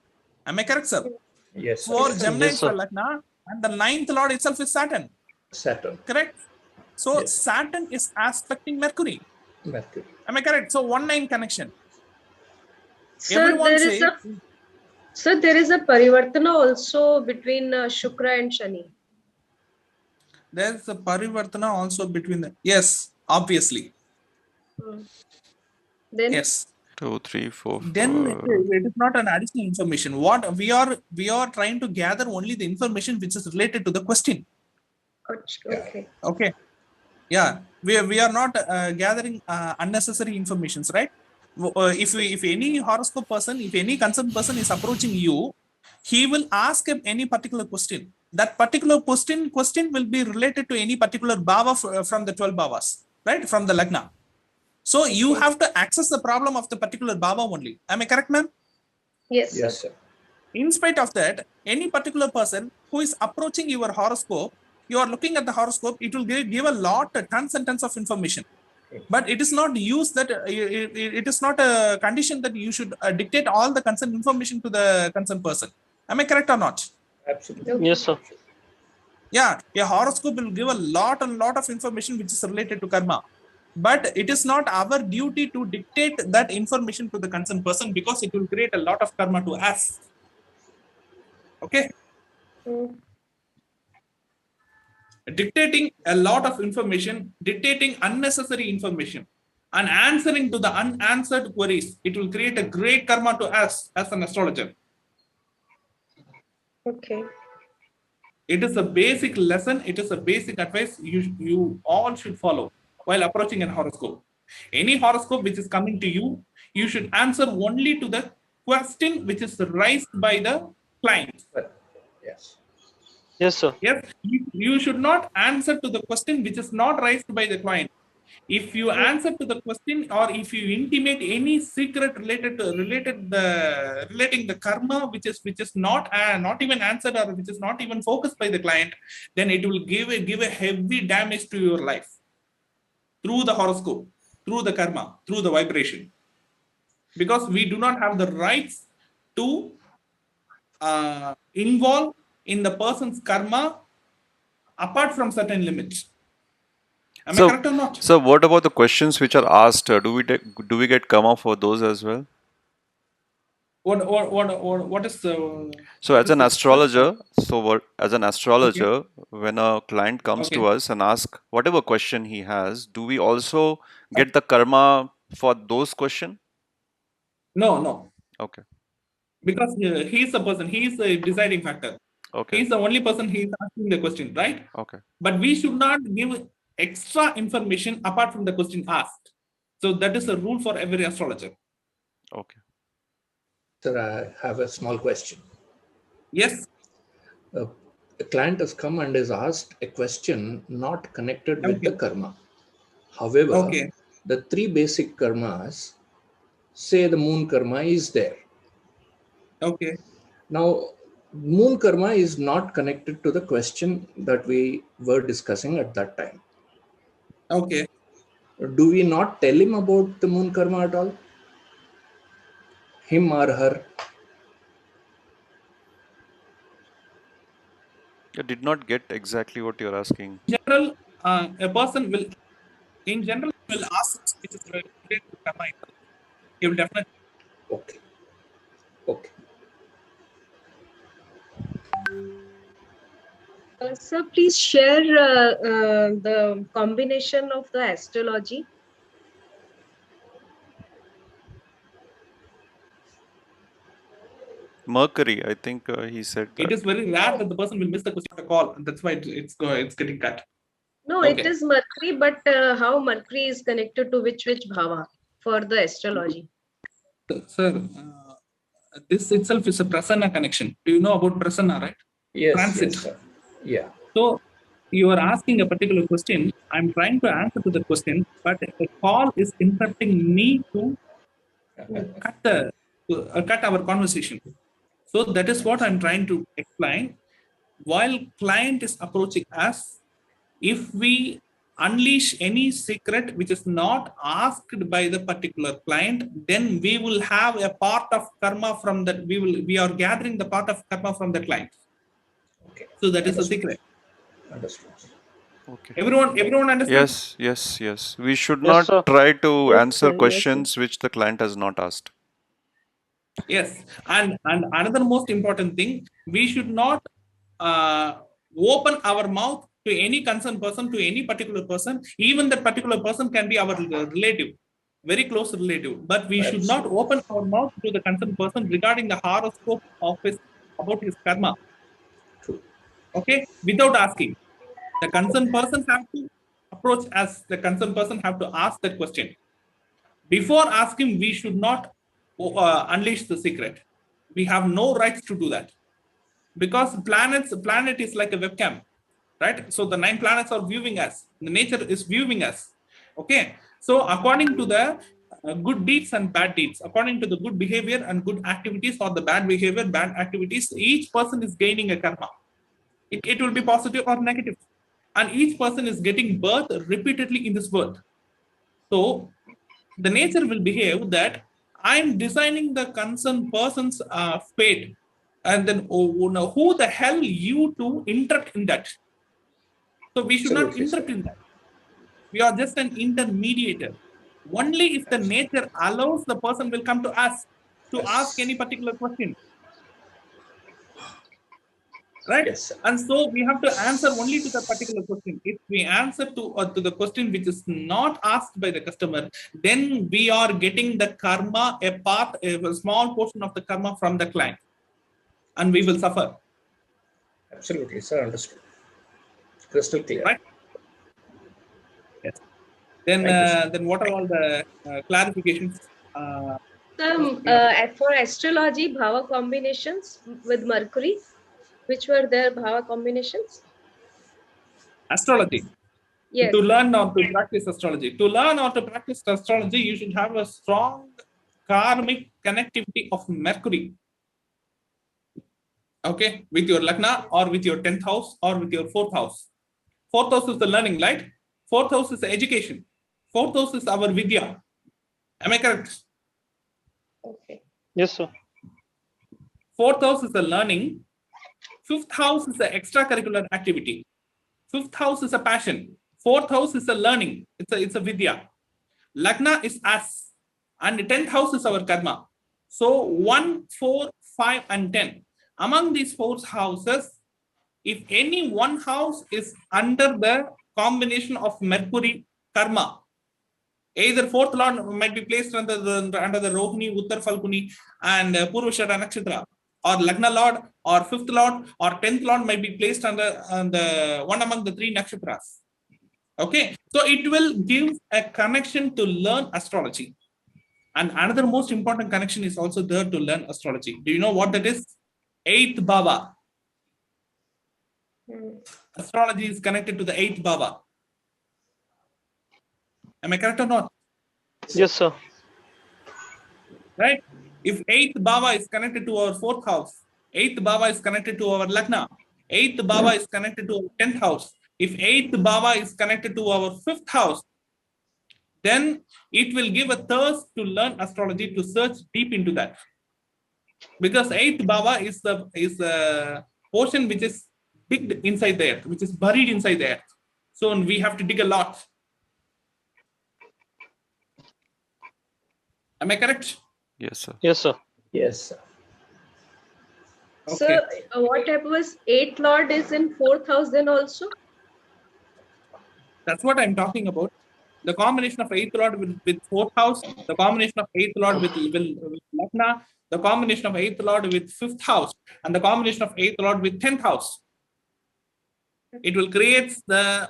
Am I correct, sir? Yes. For Gemini is the Lagna, and the 9th Lord itself is Saturn. Correct? So Saturn is aspecting Mercury. Am I correct? So 1-9 connection. Sir, there is a Parivartana also between Shukra and Shani. There's a Parivartana also between them. Yes, obviously. Then? Yes. 2, 3, 4. Then it is not an additional information. What we are trying to gather only the information which is related to the question. Okay. Yeah, we are not gathering unnecessary informations, right? If any horoscope person, if any concerned person is approaching you, he will ask him any particular question. That particular question will be related to any particular bhava from the 12 bhavas, right? From the Lagna. So you have to access the problem of the particular bhava only. Am I correct, ma'am? Yes, sir. In spite of that, any particular person who is approaching your horoscope, you are looking at the horoscope, it will give a lot, tons and tons of information. But it is not used that it is not a condition that you should dictate all the concerned information to the concerned person. Am I correct or not? Absolutely. Yes, sir. Yeah, a horoscope will give a lot of information which is related to karma. But it is not our duty to dictate that information to the concerned person because it will create a lot of karma to us. Okay? Dictating a lot of information, dictating unnecessary information, and answering to the unanswered queries, it will create a great karma to us as an astrologer. Okay. It is a basic lesson, it is a basic advice you all should follow while approaching an horoscope. Any horoscope which is coming to you, you should answer only to the question which is raised by the client. Yes. Yes, sir. Yes, you should not answer to the question which is not raised by the client. If you answer to the question or if you intimate any secret relating the karma which is not even answered or which is not even focused by the client, then it will give a heavy damage to your life through the horoscope, through the karma, through the vibration, because we do not have the rights to involve in the person's karma apart from certain limits. Am I correct or not? So what about the questions which are asked? Do we get karma for those as well? What is the? So as an astrologer, when a client comes to us and asks whatever question he has, do we also get the karma for those questions? No. Okay. Because he is the person, he is the deciding factor. Okay. He is the only person he is asking the question, right? Okay. But we should not give extra information apart from the question asked. So that is a rule for every astrologer. Okay. Sir, I have a small question. Yes. A client has come and is asked a question not connected with the karma. However, the three basic karmas, say the moon karma is there. Okay. Now, moon karma is not connected to the question that we were discussing at that time. Okay. Do we not tell him about the moon karma at all? Him or her? I did not get exactly what you're asking. In general, a person will ask which is related to karma. He will definitely. Okay. Sir, please share the combination of the astrology. Mercury, I think he said that. It is very rare that the person will miss the question of the call, and that's why it's getting cut. No, it is Mercury, but how Mercury is connected to which bhava for the astrology? Sir, this itself is a prasana connection. Do you know about prasana, right? Yes. Transit. Yes, sir. Yeah. So you are asking a particular question. I'm trying to answer to the question, but the call is interrupting me to cut our conversation. So that is what I'm trying to explain. While client is approaching us, if we unleash any secret which is not asked by the particular client, then we will have a part of karma from that. We are gathering the part of karma from the client. Okay. So that is a secret. Understood. Okay. Everyone understands? Yes. We should not try to answer questions which the client has not asked. Yes, and another most important thing, we should not open our mouth to any concerned person, to any particular person. Even that particular person can be our relative, very close relative. But we should not open our mouth to the concerned person regarding the horoscope of about his karma. True. Okay, without asking. The concerned person have to approach us. The concerned person have to ask that question. Before asking, we should not unleash the secret. We have no rights to do that, because planet is like a webcam, right? So the 9 planets are viewing us. The nature is viewing us. Okay. So according to the good deeds and bad deeds. According to the good behavior and good activities, or the bad behavior, bad activities, each person is gaining a karma. It will be positive or negative. And each person is getting birth repeatedly in this birth. So the nature will behave that I'm designing the concerned person's fate. And then who the hell you to interrupt in that? So we should not interrupt in that. We are just an intermediator. Only if the nature allows, the person will come to us to ask any particular question. Right? Yes, and so we have to answer only to the particular question. If we answer to the question which is not asked by the customer, then we are getting the karma, a small portion of the karma from the client, and we will suffer. Absolutely, sir. Understood. Crystal clear. Right? Yes. Then what are all the clarifications? For astrology, bhava combinations with Mercury, which were their bhava combinations? Astrology. Yes. To learn or to practice astrology. To learn or to practice astrology, you should have a strong karmic connectivity of Mercury. Okay, with your Lagna or with your 10th house or with your 4th house. 4th house is the learning, right? 4th house is the education. 4th house is our Vidya. Am I correct? Okay. Yes, sir. 4th house is the learning. 5th house is the extracurricular activity. 5th house is a passion. 4th house is a learning. It's a Vidya. Lagna is us. And the 10th house is our karma. So 1, 4, 5, and 10. Among these 4 houses, if any one house is under the combination of Mercury karma, either 4th lord might be placed under the Rohini, Uttar Falguni, and Purvashada Nakshatra, or Lagna lord, or 5th lord, or 10th lord might be placed under the one among the 3 nakshatras. Okay, so it will give a connection to learn astrology. And another most important connection is also there to learn astrology. Do you know what that is? 8th bhava. Astrology is connected to the 8th bhava. Am I correct or not? Yes, sir. Right? If 8th bhava is connected to our 4th house, 8th bhava is connected to our Lagna, 8th bhava is connected to our 10th house. If 8th bhava is connected to our 5th house, then it will give a thirst to learn astrology, to search deep into that. Because 8th bhava is the portion which is digged inside the earth, which is buried inside the earth. So we have to dig a lot. Am I correct? Yes, sir. Yes, sir. Yes, sir. Okay. So what happens? 8th lord is in 4th house then also? That's what I'm talking about. The combination of 8th lord with 4th house, the combination of 8th lord with Lagna, the combination of 8th lord with 5th house, and the combination of 8th lord with 10th house. It will create the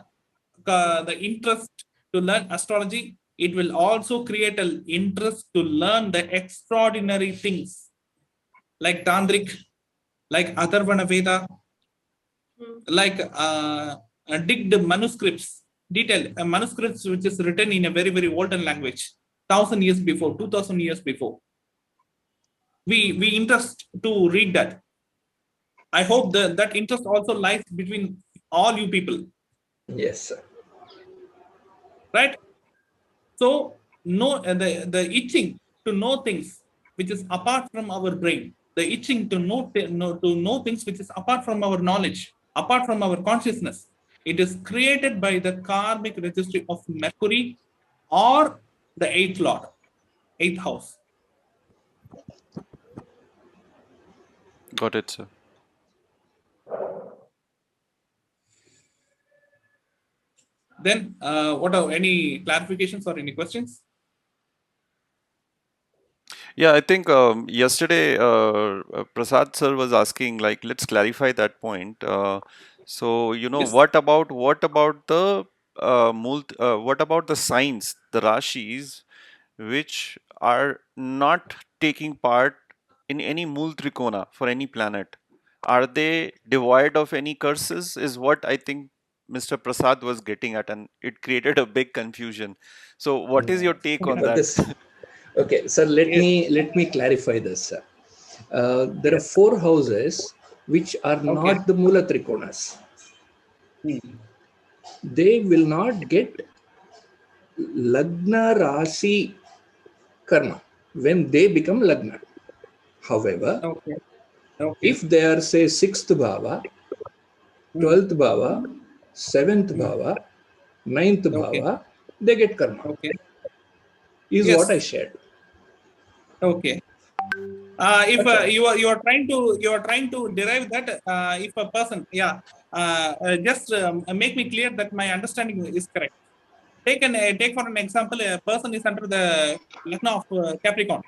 interest to learn astrology. It will also create an interest to learn the extraordinary things like Tantric, like Atharvana Veda, like digged manuscripts, detailed manuscripts which is written in a very, very olden language, 1,000 years before, 2,000 years before. We interest to read that. I hope that interest also lies between all you people. Yes, sir. Right? So the itching to know things which is apart from our brain, the itching to know things which is apart from our knowledge, apart from our consciousness, it is created by the karmic registry of Mercury or the 8th lord, 8th house. Got it, sir. Then what are any clarifications or any questions? Yeah, I think yesterday Prasad sir was asking, like, let's clarify that point. So, you know, Yes. what about the what about the signs, the rashis, which are not taking part in any Mool Trikona for any planet? Are they devoid of any curses? Is what I think Mr. Prasad was getting at, and it created a big confusion. So, what is your take on But that? Okay, sir, let me clarify this, sir. There are 4 houses which are not the Mula Trikonas. They will not get Lagna Rasi Karma when they become Lagna. However, if they are, say, 6th Bhava, 12th Bhava, 7th Bhava, 9th Bhava, they get Karma. Is what I shared. Okay. If you are trying to derive that, if a person, just make me clear that my understanding is correct. Take for an example, a person is under the Lagna of Capricorn.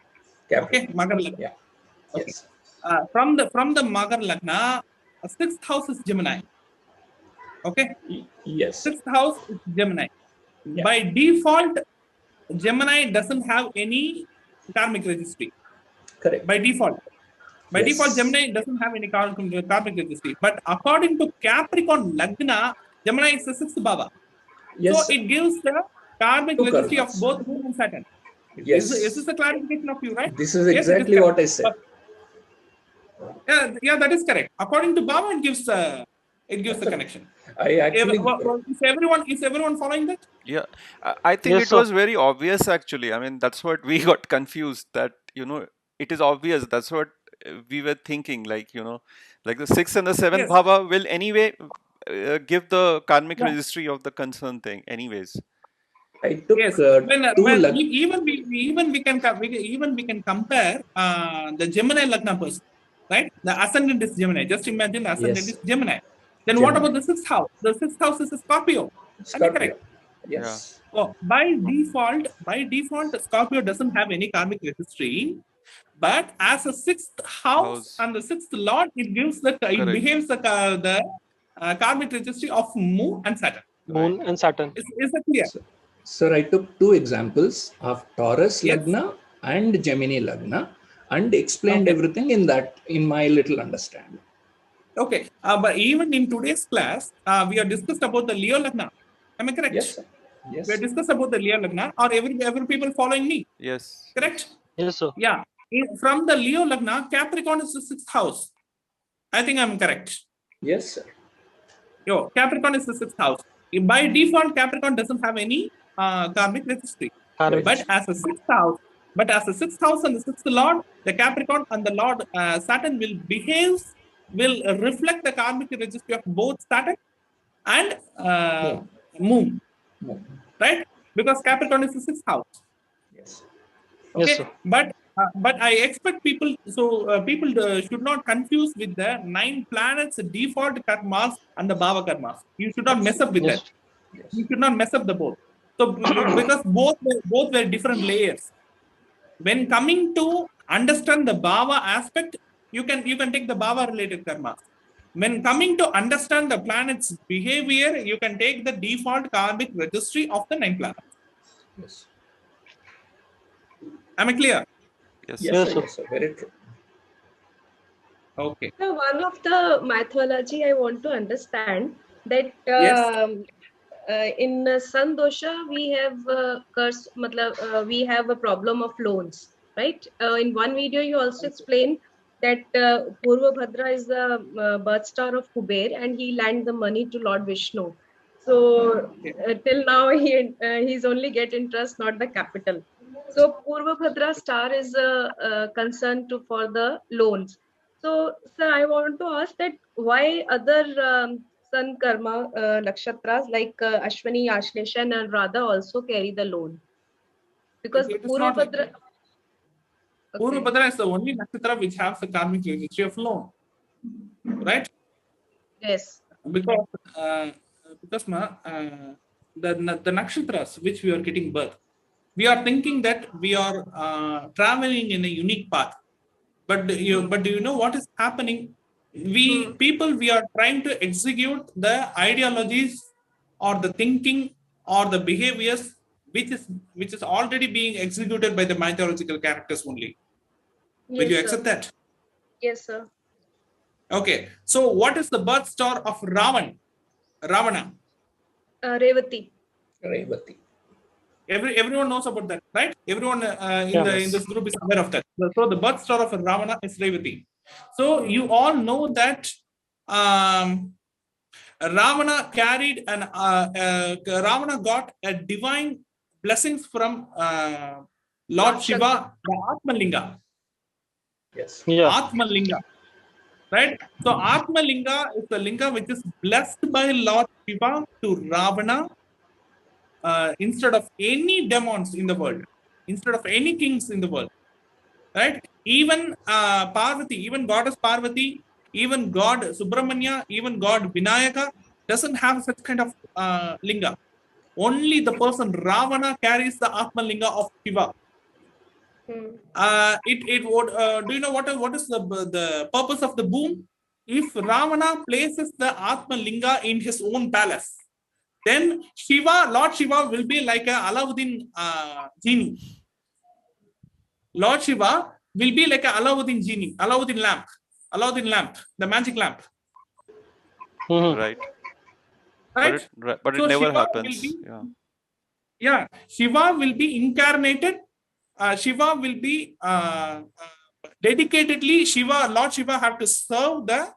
Okay, Magar Lagna. Yeah. Okay. Yes. From the Magar Lagna, 6th house is Gemini. Okay. Yes. 6th house is Gemini. Yeah. By default, Gemini doesn't have any karmic registry. Correct. By default. By default, Gemini doesn't have any karmic registry. But according to Capricorn Lagna, Gemini is the 6th Bhava. Yes. So it gives the karmic registry of both Moon and Saturn. Yes. Is this a clarification of you, right? This is exactly what I said. Yeah, that is correct. According to Bhava, it gives the connection. I actually is everyone following that? Yeah, I think Yes, it sir. was very obvious actually. I mean, that's what we got confused, that it is obvious. That's what we were thinking, like like the 6th and the 7th bhava will anyway give the karmic registry of the concerned thing anyways. I took even we can compare the Gemini Lagna person, right? The ascendant is Gemini. Just imagine the ascendant is Gemini. Then what about the 6th house? The 6th house is a Scorpio. Am I correct? Yes. So by default, Scorpio doesn't have any karmic registry, but as a 6th house and the 6th lord, it behaves the karmic registry of Moon and Saturn. Moon and Saturn. Is that clear? Sir, I took 2 examples of Taurus Lagna and Gemini Lagna and explained everything in my little understanding. Okay, but even in today's class, we have discussed about the Leo Lagna. Am I correct? Yes, sir. Yes. We have discussed about the Leo Lagna. Or every people following me? Yes. Correct? Yes, sir. Yeah. From the Leo Lagna, Capricorn is the 6th house. I think I'm correct. Yes, sir. Capricorn is the 6th house. By default, Capricorn doesn't have any karmic registry. But as a 6th house, and the 6th lord, the Capricorn and the lord Saturn will reflect the karmic registry of both Saturn and Moon. Right? Because Capricorn is the 6th house. Yes. Okay. Yes, sir. But I expect people should not confuse with the 9 planets default karmas and the bhava karmas. You should not mess up with that. Yes. You should not mess up the both. So because both were different layers. When coming to understand the bhava aspect, you can take the bhava related karmas. When coming to understand the planet's behavior, you can take the default karmic registry of the 9 planets. Yes. Am I clear? Yes, sir. Very true. Okay. So one of the mythology I want to understand that in Sun Dosha we have curse, we have a problem of loans, right? In one video you also explained that Purva Bhadra is the birth star of Kuber and he lent the money to Lord Vishnu. So till now he's only get interest, not the capital. So Purva Bhadra star is a concern for the loans. So, sir, I want to ask that why other sun karma nakshatras like Ashwini, Ashlesha, and Radha also carry the loan? Because Purva Bhadra. Purva Bhadra is the only nakshatra which has the karmic registry of loan, right? Yes. Because the nakshatras which we are getting birth, we are thinking that we are traveling in a unique path. But do you know what is happening? We are trying to execute the ideologies or the thinking or the behaviors which is already being executed by the mythological characters only. Yes, will you accept that? Yes, sir. Okay. So what is the birth star of Ravana? Revati. Revati. Everyone knows about that, right? Everyone in this group is aware of that. So the birth star of Ravana is Revati. So you all know that Ravana carried an Ravana got a divine blessings from Lord Shiva, the Atmalinga. Yes. Yeah. Atmalinga. Right? So Atmalinga is the linga which is blessed by Lord Shiva to Ravana instead of any demons in the world, instead of any kings in the world. Right? Even Parvati, even goddess Parvati, even God Subramanya, even God Vinayaka doesn't have such kind of linga. Only the person Ravana carries the Atmalinga of Shiva. It would. Do you know what is the purpose of the boom? If Ravana places the Atmalinga in his own palace, then Lord Shiva will be like a Alauddin genie. Lord Shiva will be like a Alauddin genie, Alauddin lamp, the magic lamp. Right. Right. But So it never Shiva happens. will be, Shiva will be incarnated. Shiva will be dedicatedly. Lord Shiva have to serve the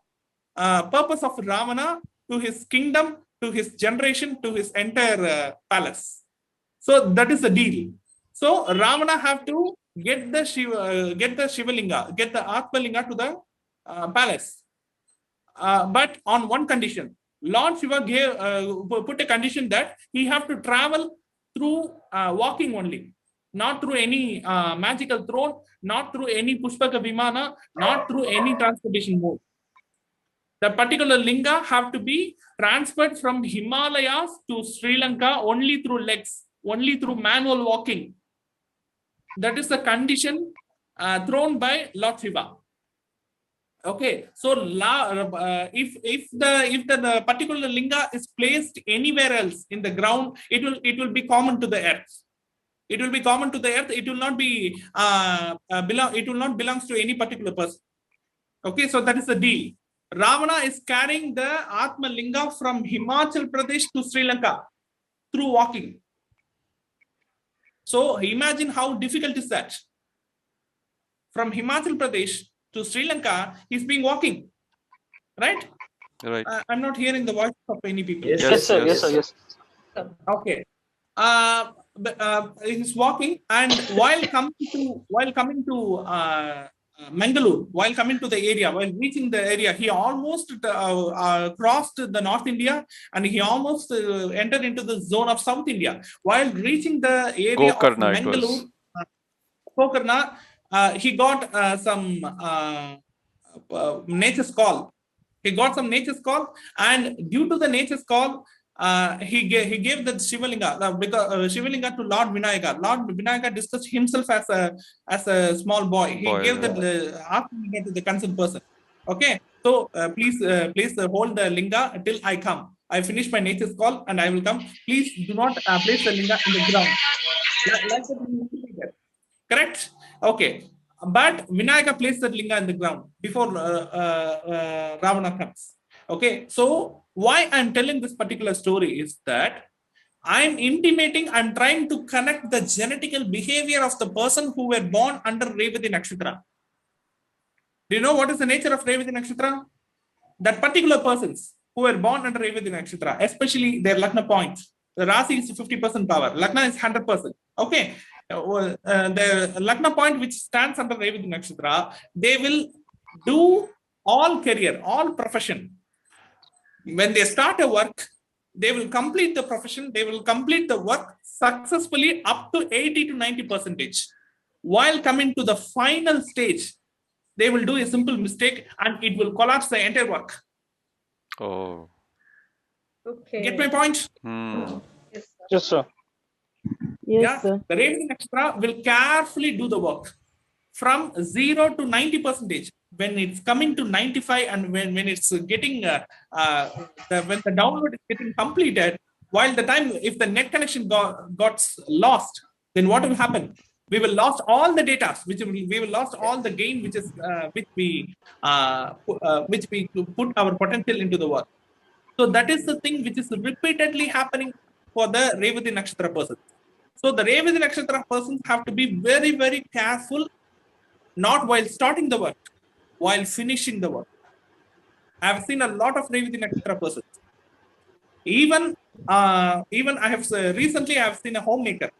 purpose of Ravana to his kingdom, to his generation, to his entire palace. So that is the deal. So Ravana have to get the Shivalinga, get the Atmalinga to the palace. But on one condition, Lord Shiva put a condition that he have to travel through walking only, not through any magical throne, not through any Pushpaka Vimana, not through any transportation mode. The particular linga have to be transferred from Himalayas to Sri Lanka only through legs, only through manual walking. That is the condition thrown by Lord Shiva. Okay, so if the particular linga is placed anywhere else in the ground, it will be common to the earth. It will be common to the earth. It will not be it will not belongs to any particular person. Okay, so that is the deal. Ravana is carrying the Atma Linga from Himachal Pradesh to Sri Lanka through walking. So imagine how difficult is that. From Himachal Pradesh to Sri Lanka, he's been walking, right? Right. I'm not hearing the voice of any people. Yes, sir. Okay. He's walking, and while coming to Mangalore, while coming to the area, while reaching the area, he almost crossed the North India, and he almost entered into the zone of South India. While reaching the area of Mangalore, Gokarna, he got some nature's call. He got some nature's call, and due to the nature's call, he gave the Shivalinga, because Shivalinga to Lord Vinayaka. Lord Vinayaka discussed himself as a small boy. He gave the Atmalinga to the concerned person. Okay, so please hold the linga till I come. I finish my nature's call and I will come. Please do not place the linga in the ground. Correct? Okay. But Vinayaka placed the linga in the ground before Ravana comes. Okay. So why I'm telling this particular story is that I'm intimating, I'm trying to connect the genetical behavior of the person who were born under Revati Nakshatra. Do you know what is the nature of Revati Nakshatra? That particular persons who were born under Revati Nakshatra, especially their Lagna points. The Rasi is 50% power. Lagna is 100%. Okay. The Lagna point which stands under Revati Nakshatra, they will do all career, all profession. When they start a work, they will complete the profession, they will complete the work successfully up to 80 to 90%. While coming to the final stage, they will do a simple mistake and it will collapse the entire work. Oh. Okay. Get my point? Yes, sir. Yes, sir. The Revati Nakshatra will carefully do the work from 0 to 90%. When it's coming to 95 and when it's getting when the download is getting completed, while the time if the net connection got lost, then what will happen? We will lost all the data, we will lost all the gain which is which we put our potential into the work. So that is the thing which is repeatedly happening for the Revati Nakshatra person. So the Revati Nakshatra persons have to be very, very careful, not while starting the work, while finishing the work. I have seen a lot of Revati Nakshatra persons. Even I have recently I have seen a homemaker.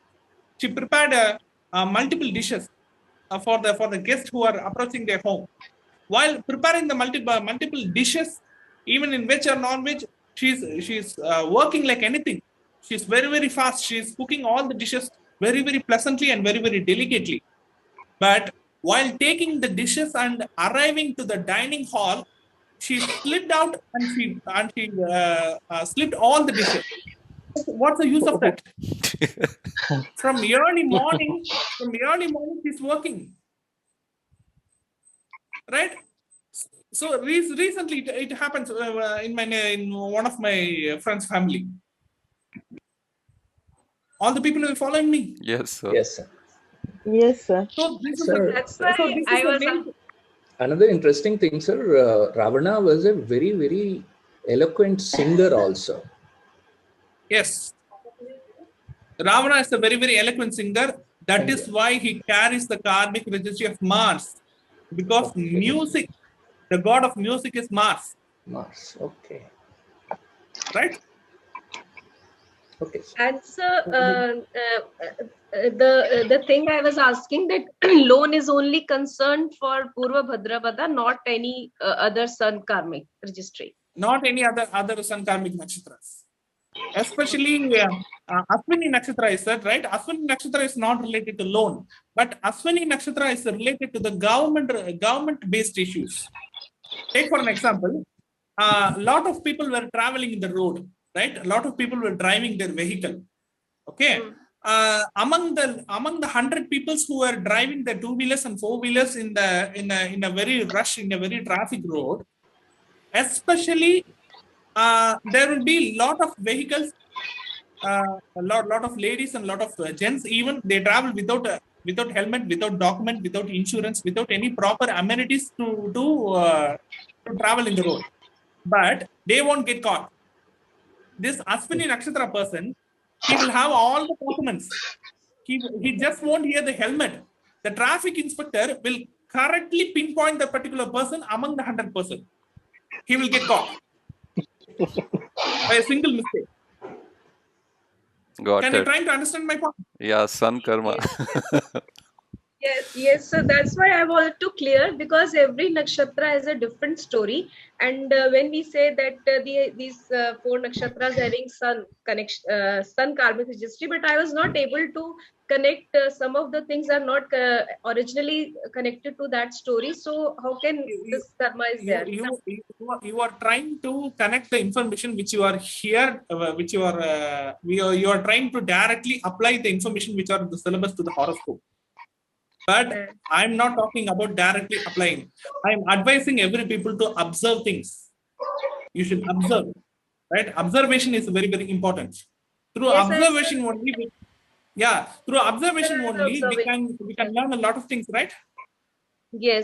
She prepared multiple dishes for the guests who are approaching their home. While preparing the multiple dishes, even in veg or non-veg, she's working like anything. She's very, very fast. She's cooking all the dishes very, very pleasantly and very, very delicately. But while taking the dishes and arriving to the dining hall, she slipped out and she slipped all the dishes. What's the use of that? From early morning, she's working, right? So recently it happens in one of my friends' family. All the people are following me. Yes, sir. Yes, sir. Yes, sir. So this Sir, That's why is I the was. main. Another interesting thing, sir, Ravana was a very, very eloquent singer also. Yes. Ravana is a very, very eloquent singer. That is why he carries the karmic registry of Mars. Because music, the god of music is Mars. Mars, okay. Right? Okay. And so the thing I was asking, that loan is only concerned for Purva Bhadrapada, not any other sun karmic registry. Not any other sun karmic nakshatras. Especially Ashwini Nakshatra is that, right? Ashwini Nakshatra is not related to loan, but Ashwini Nakshatra is related to the government-based issues. Take for an example, a lot of people were traveling in the road, right? A lot of people were driving their vehicle. Okay. Among the 100 people who were driving the 2-wheelers and 4-wheelers in a very traffic road, especially there will be lot of vehicles, a lot of ladies and lot of gents. Even they travel without helmet, without document, without insurance, without any proper amenities to travel in the road. But they won't get caught. This Ashwini Nakshatra person, he will have all the documents. He just won't wear the helmet. The traffic inspector will correctly pinpoint the particular person among the 100%. He will get caught by a single mistake. Got Can it. you try to understand my point? Yeah, sun karma. Yes. So that's why I wanted to clear, because every nakshatra has a different story. And when we say that these 4 nakshatras having sun connection, sun karmic registry, but I was not able to connect. Some of the things are not originally connected to that story. So how can this karma is there? You are trying to connect the information which you are here, which you are trying to directly apply the information which are in the syllabus to the horoscope. But I'm not talking about directly applying. I'm advising every people to observe things. You should observe, right? Observation is very, very important. Through observation only, we can learn a lot of things, right? Yes.